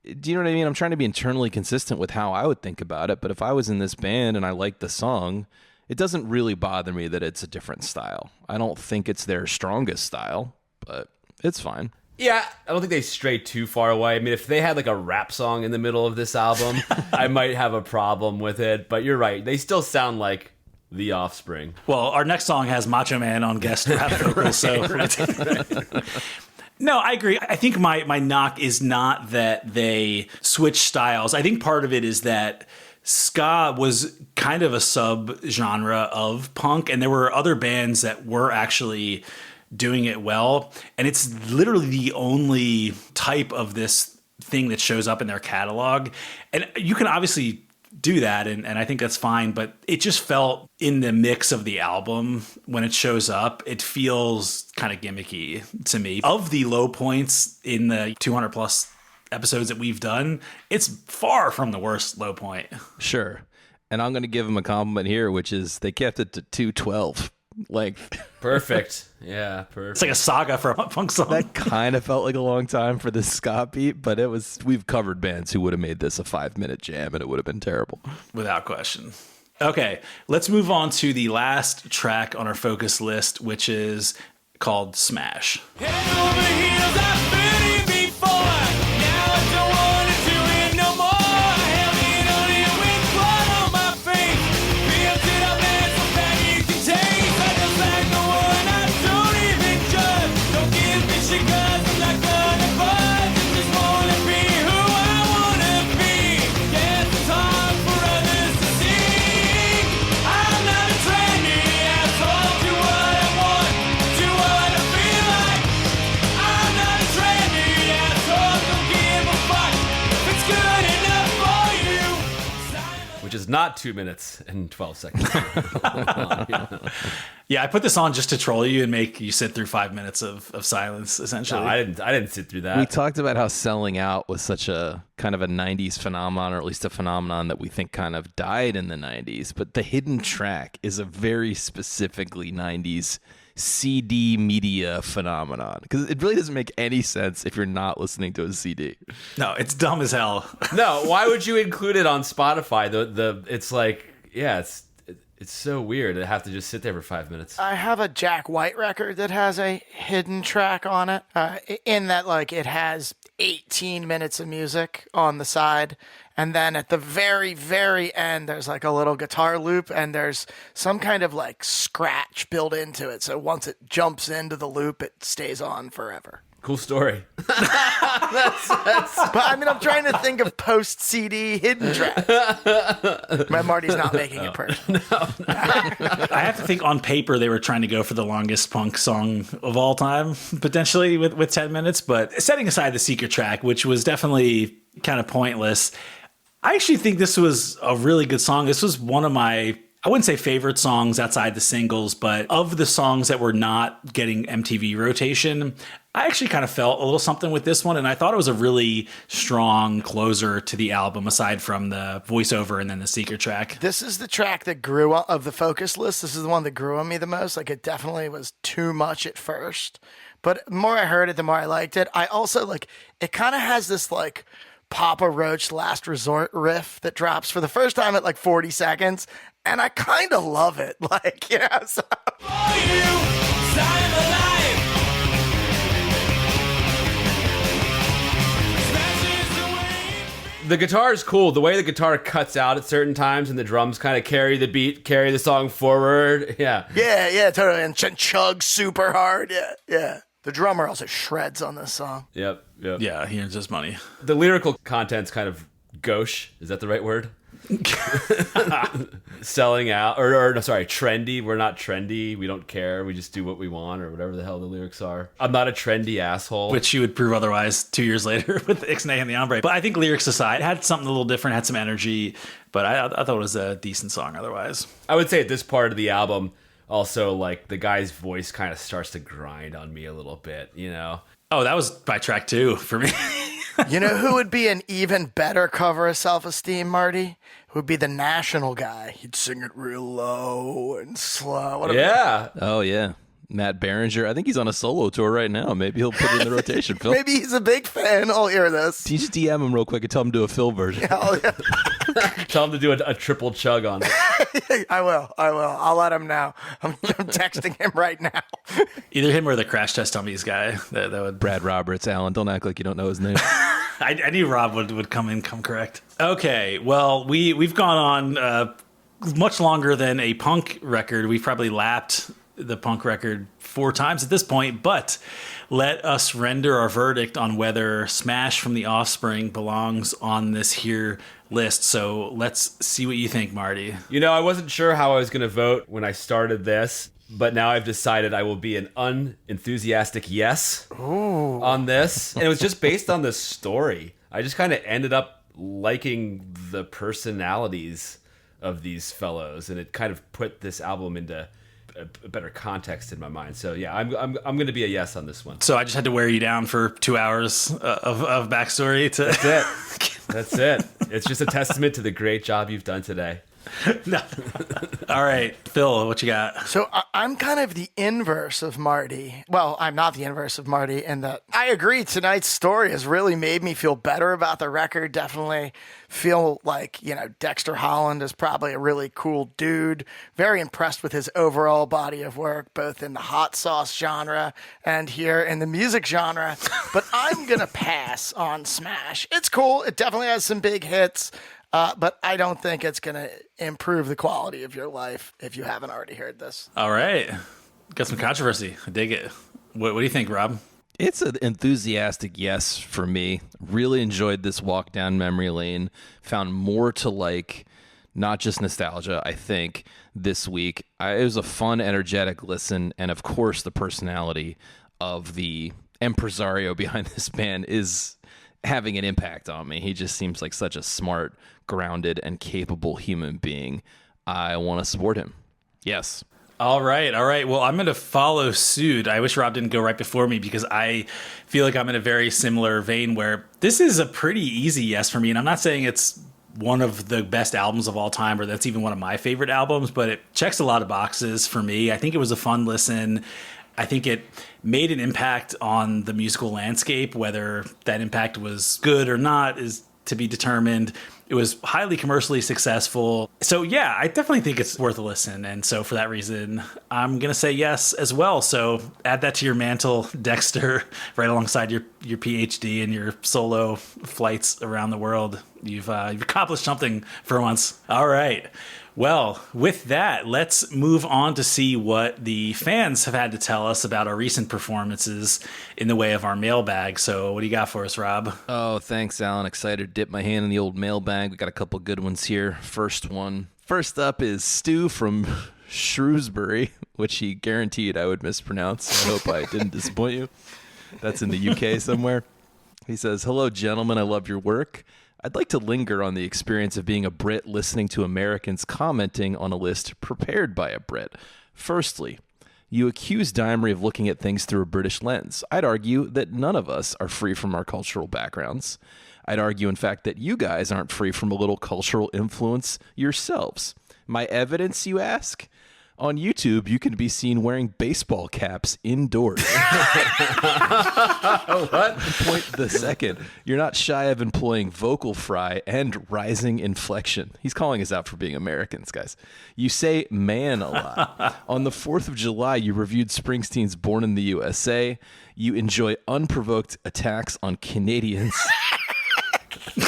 do you know what I mean? I'm trying to be internally consistent with how I would think about it. But if I was in this band and I liked the song, it doesn't really bother me that it's a different style. I don't think it's their strongest style, but it's fine. Yeah, I don't think they strayed too far away. I mean, if they had like a rap song in the middle of this album, I might have a problem with it. But you're right. They still sound like the Offspring. Well, our next song has Macho Man on guest rap vocals, No, I agree. I think my knock is not that they switch styles. I think part of it is that ska was kind of a sub-genre of punk, and there were other bands that were actually doing it well. And it's literally the only type of this thing that shows up in their catalog. And you can obviously do that, and I think that's fine, but it just felt in the mix of the album when it shows up, it feels kind of gimmicky to me. Of the low points in the 200 plus episodes that we've done, it's far from the worst low point. Sure. And I'm going to give them a compliment here, which is they kept it to 212 length. Perfect. Yeah, perfect. It's like a saga for a punk song. That kind of felt like a long time for this ska beat, but we've covered bands who would have made this a 5-minute jam and it would have been terrible. Without question. Okay, let's move on to the last track on our focus list, which is called Smash. Head over heels, I've been here before. Now I don't want to do it no more. I held it on you with blood on my face. Built it up and so bad you can taste. I just like the one I don't even judge. Don't give me shit 'cause I'm not gonna budge. I just wanna be who I wanna be. Yes, it's hard for others to see. I'm not a trendy asshole. Do what I want. Do what I feel like. I'm not a trendy asshole. Don't give a fuck if it's good enough for you. Which is not 2 minutes and 12 seconds. Yeah, I put this on just to troll you and make you sit through 5 minutes of silence, essentially. No, I didn't sit through that. We talked about how selling out was such a kind of a 90s phenomenon, or at least a phenomenon that we think kind of died in the 90s. But the hidden track is a very specifically 90s CD media phenomenon, because it really doesn't make any sense if you're not listening to a CD. No, it's dumb as hell. No, why would you include it on Spotify? It's like, yeah, it's so weird to have to just sit there for 5 minutes. I have a Jack White record that has a hidden track on it, in that like it has 18 minutes of music on the side, and then at the very, very end, there's like a little guitar loop, and there's some kind of like scratch built into it. So once it jumps into the loop, it stays on forever. Cool story. But I mean, I'm trying to think of post CD hidden tracks. Marty's not making it personal. I have to think on paper they were trying to go for the longest punk song of all time, potentially with 10 minutes. But setting aside the secret track, which was definitely kind of pointless, I actually think this was a really good song. This was one of my, I wouldn't say favorite songs outside the singles, but of the songs that were not getting MTV rotation, I actually kind of felt a little something with this one, and I thought it was a really strong closer to the album, aside from the voiceover and then the secret track. This is the track that grew on, of the focus list. This is the one that grew on me the most. Like, it definitely was too much at first, but the more I heard it, the more I liked it. I also like, it kind of has this like Papa Roach Last Resort riff that drops for the first time at like 40 seconds, and I kind of love it. Like, you know, so. For you, sign of life. Smashes away. The guitar is cool. The way the guitar cuts out at certain times and the drums kind of carry the beat, carry the song forward. Yeah. Yeah, totally. And chug super hard. Yeah. The drummer also shreds on this song. Yep. Yeah, he earns his money. The lyrical content's kind of gauche. Is that the right word? Selling out, or no, sorry, trendy. We're not trendy. We don't care. We just do what we want, or whatever the hell the lyrics are. I'm not a trendy asshole. Which you would prove otherwise 2 years later with Ixnay and the Hombre. But I think lyrics aside, it had something a little different, had some energy, but I thought it was a decent song otherwise. I would say at this part of the album, also, like, the guy's voice kind of starts to grind on me a little bit, you know? Oh, that was by track 2 for me. You know who would be an even better cover of Self-Esteem, Marty? Who would be the National guy. He'd sing it real low and slow. Yeah. Oh, yeah. Matt Berenger. I think he's on a solo tour right now. Maybe he'll put it in the rotation, Phil. Maybe he's a big fan. I'll hear this. You just DM him real quick and tell him to do a Phil version. Oh, yeah. Tell him to do a triple chug on it. I will. I'll let him know. I'm texting him right now. Either him or the Crash Test Dummies guy. That would. Brad Roberts, Alan. Don't act like you don't know his name. I knew Rob would come correct. Okay, well, we've gone on much longer than a punk record. We've probably lapped the punk record 4 times at this point, but let us render our verdict on whether Smash from the Offspring belongs on this here list. So let's see what you think, Marty. You know, I wasn't sure how I was going to vote when I started this, but now I've decided I will be an unenthusiastic yes on this. And it was just based on the story. I just kind of ended up liking the personalities of these fellows, and it kind of put this album into a better context in my mind. So yeah, I'm going to be a yes on this one. So I just had to wear you down for 2 hours of backstory to. That's it. That's it. It's just a testament to the great job you've done today. No. All right, Phil, what you got? So I'm kind of the inverse of Marty. Well, I'm not the inverse of Marty in that I agree tonight's story has really made me feel better about the record. Definitely feel like, Dexter Holland is probably a really cool dude. Very impressed with his overall body of work, both in the hot sauce genre and here in the music genre. But I'm going to pass on Smash. It's cool. It definitely has some big hits. But I don't think it's going to improve the quality of your life if you haven't already heard this. All right. Got some controversy. I dig it. What do you think, Rob? It's an enthusiastic yes for me. Really enjoyed this walk down memory lane. Found more to like, not just nostalgia, I think, this week. It was a fun, energetic listen. And of course, the personality of the impresario behind this band is having an impact on me. He just seems like such a smart, grounded, and capable human being. I want to support him. Yes. All right. Well, I'm going to follow suit. I wish Rob didn't go right before me because I feel like I'm in a very similar vein where this is a pretty easy yes for me. And I'm not saying it's one of the best albums of all time or that's even one of my favorite albums, but it checks a lot of boxes for me. I think it was a fun listen. I think it made an impact on the musical landscape. Whether that impact was good or not is to be determined. It was highly commercially successful. So yeah, I definitely think it's worth a listen. And so for that reason, I'm going to say yes as well. So add that to your mantle, Dexter, right alongside your PhD and your solo flights around the world. You've accomplished something for once. All right. Well, with that, let's move on to see what the fans have had to tell us about our recent performances in the way of our mailbag. So what do you got for us, Rob? Oh, thanks, Alan. Excited to dip my hand in the old mailbag. We got a couple good ones here. First up is Stu from Shrewsbury, which he guaranteed I would mispronounce. I hope I didn't disappoint you. That's in the UK somewhere. He says, "Hello, gentlemen. I love your work. I'd like to linger on the experience of being a Brit listening to Americans commenting on a list prepared by a Brit. Firstly, you accuse Dimery of looking at things through a British lens. I'd argue that none of us are free from our cultural backgrounds. I'd argue, in fact, that you guys aren't free from a little cultural influence yourselves. My evidence, you ask? On YouTube, you can be seen wearing baseball caps indoors." What? Point the second, you're not shy of employing vocal fry and rising inflection. He's calling us out for being Americans, guys. You say man a lot. On the 4th of July, you reviewed Springsteen's Born in the USA. You enjoy unprovoked attacks on Canadians. Who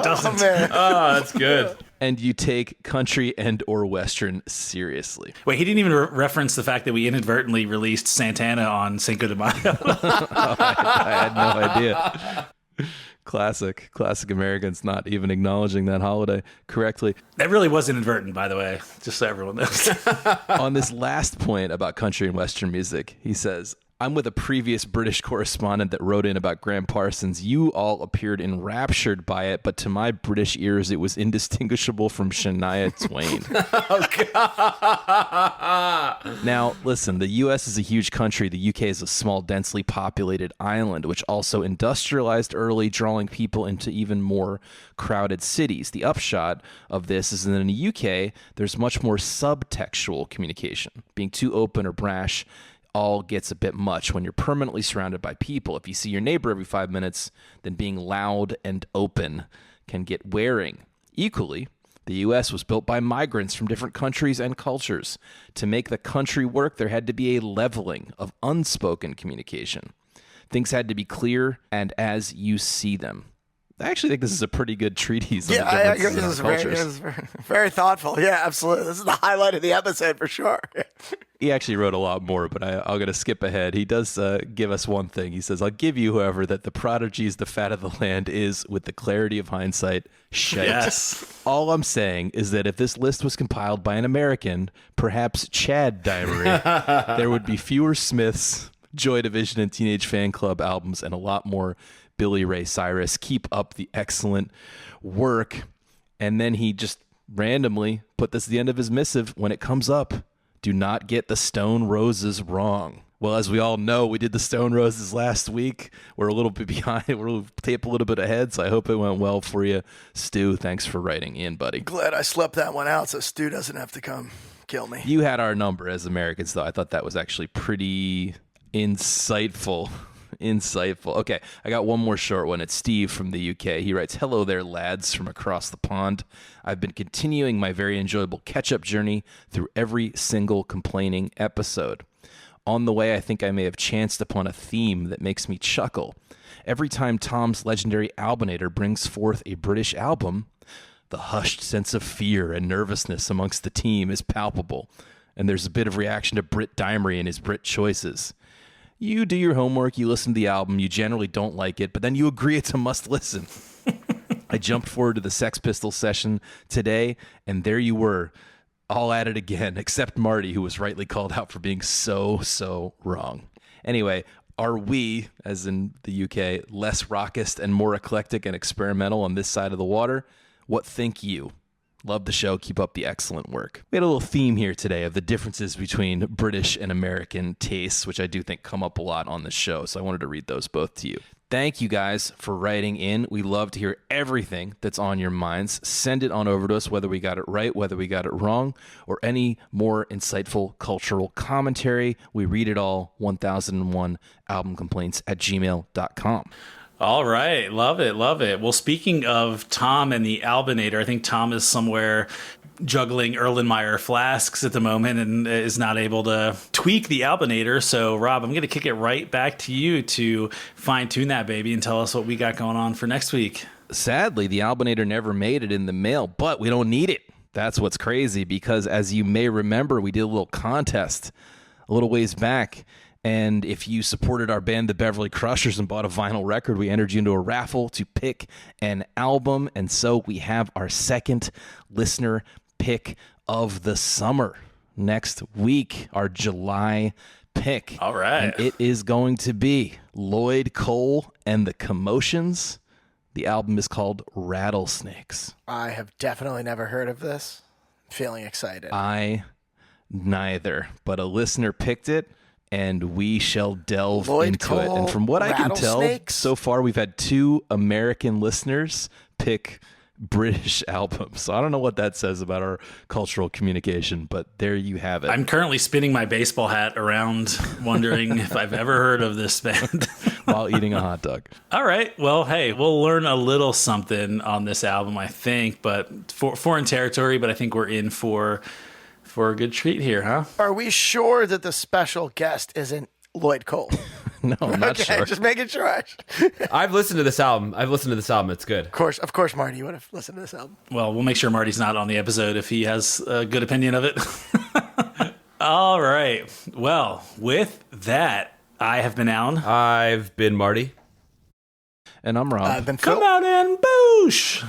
doesn't? Oh, that's good. And you take country and or Western seriously. Wait, he didn't even reference the fact that we inadvertently released Santana on Cinco de Mayo. I had no idea. Classic Americans not even acknowledging that holiday correctly. That really was inadvertent, by the way, just so everyone knows. On this last point about country and Western music, he says, I'm with a previous British correspondent that wrote in about Graham Parsons. You all appeared enraptured by it, but to my British ears, it was indistinguishable from Shania Twain. Now, listen, the U.S. is a huge country. The U.K. is a small, densely populated island, which also industrialized early, drawing people into even more crowded cities. The upshot of this is that in the U.K., there's much more subtextual communication. Being too open or brash all gets a bit much when you're permanently surrounded by people. If you see your neighbor every 5 minutes, then being loud and open can get wearing. Equally, the U.S. was built by migrants from different countries and cultures. To make the country work, there had to be a leveling of unspoken communication. Things had to be clear and as you see them. I actually think this is a pretty good treatise. Yeah, I agree. This is very thoughtful. Yeah, absolutely. This is the highlight of the episode for sure. He actually wrote a lot more, but I'm going to skip ahead. He does give us one thing. He says, I'll give you, however, that the prodigy's the fat of the land is, with the clarity of hindsight, shite. Yes. All I'm saying is that if this list was compiled by an American, perhaps Chad Dimery, there would be fewer Smiths, Joy Division, and Teenage Fan Club albums, and a lot more Billy Ray Cyrus. Keep up the excellent work. And then he just randomly put this at the end of his missive. When it comes up, do not get the Stone Roses wrong. Well, as we all know, we did the Stone Roses last week. We're a little bit behind. We're tape a little bit ahead, so I hope it went well for you. Stu, thanks for writing in, buddy. Glad I slept that one out so Stu doesn't have to come kill me. You had our number as Americans, though. I thought that was actually pretty insightful. Okay, I got one more short one. It's Steve from the UK. He writes, hello there, lads from across the pond. I've been continuing my very enjoyable catch-up journey through every single complaining episode. On the way, I think I may have chanced upon a theme that makes me chuckle. Every time Tom's legendary Albinator brings forth a British album, the hushed sense of fear and nervousness amongst the team is palpable, and there's a bit of reaction to Brit Dimery and his Brit choices. You do your homework, you listen to the album, you generally don't like it, but then you agree it's a must listen. I jumped forward to the Sex Pistols session today, and there you were, all at it again, except Marty, who was rightly called out for being so wrong. Anyway, are we, as in the UK, less rockist and more eclectic and experimental on this side of the water? What think you? Love the show. Keep up the excellent work. We had a little theme here today of the differences between British and American tastes, which I do think come up a lot on the show. So I wanted to read those both to you. Thank you guys for writing in. We love to hear everything that's on your minds. Send it on over to us, whether we got it right, whether we got it wrong, or any more insightful cultural commentary. We read it all. 1001 albumcomplaints@gmail.com. All right. Love it. Well, speaking of Tom and the Albinator, I think Tom is somewhere juggling Erlenmeyer flasks at the moment and is not able to tweak the Albinator. So, Rob, I'm going to kick it right back to you to fine-tune that baby and tell us what we got going on for next week. Sadly, the Albinator never made it in the mail, but we don't need it. That's what's crazy, because as you may remember, we did a little contest a little ways back. And if you supported our band, the Beverly Crushers, and bought a vinyl record, we entered you into a raffle to pick an album. And so we have our second listener pick of the summer next week, our July pick. All right. And it is going to be Lloyd Cole and the Commotions. The album is called Rattlesnakes. I have definitely never heard of this. Feeling excited. I neither, but a listener picked it. And we shall delve Lloyd into Cole, it. And from what I can tell, so far we've had 2 American listeners pick British albums. So I don't know what that says about our cultural communication, but there you have it. I'm currently spinning my baseball hat around, wondering if I've ever heard of this band. While eating a hot dog. All right. Well, hey, we'll learn a little something on this album, I think, but for foreign territory, but I think we're in for a good treat here, huh? Are we sure that the special guest isn't Lloyd Cole? No, I'm not sure. Just making sure. I've listened to this album. It's good. Of course, Marty, you would have listened to this album. Well, we'll make sure Marty's not on the episode if he has a good opinion of it. All right. Well, with that, I have been Alan. I've been Marty. And I'm Rob. I've been Phil. Come out and boosh!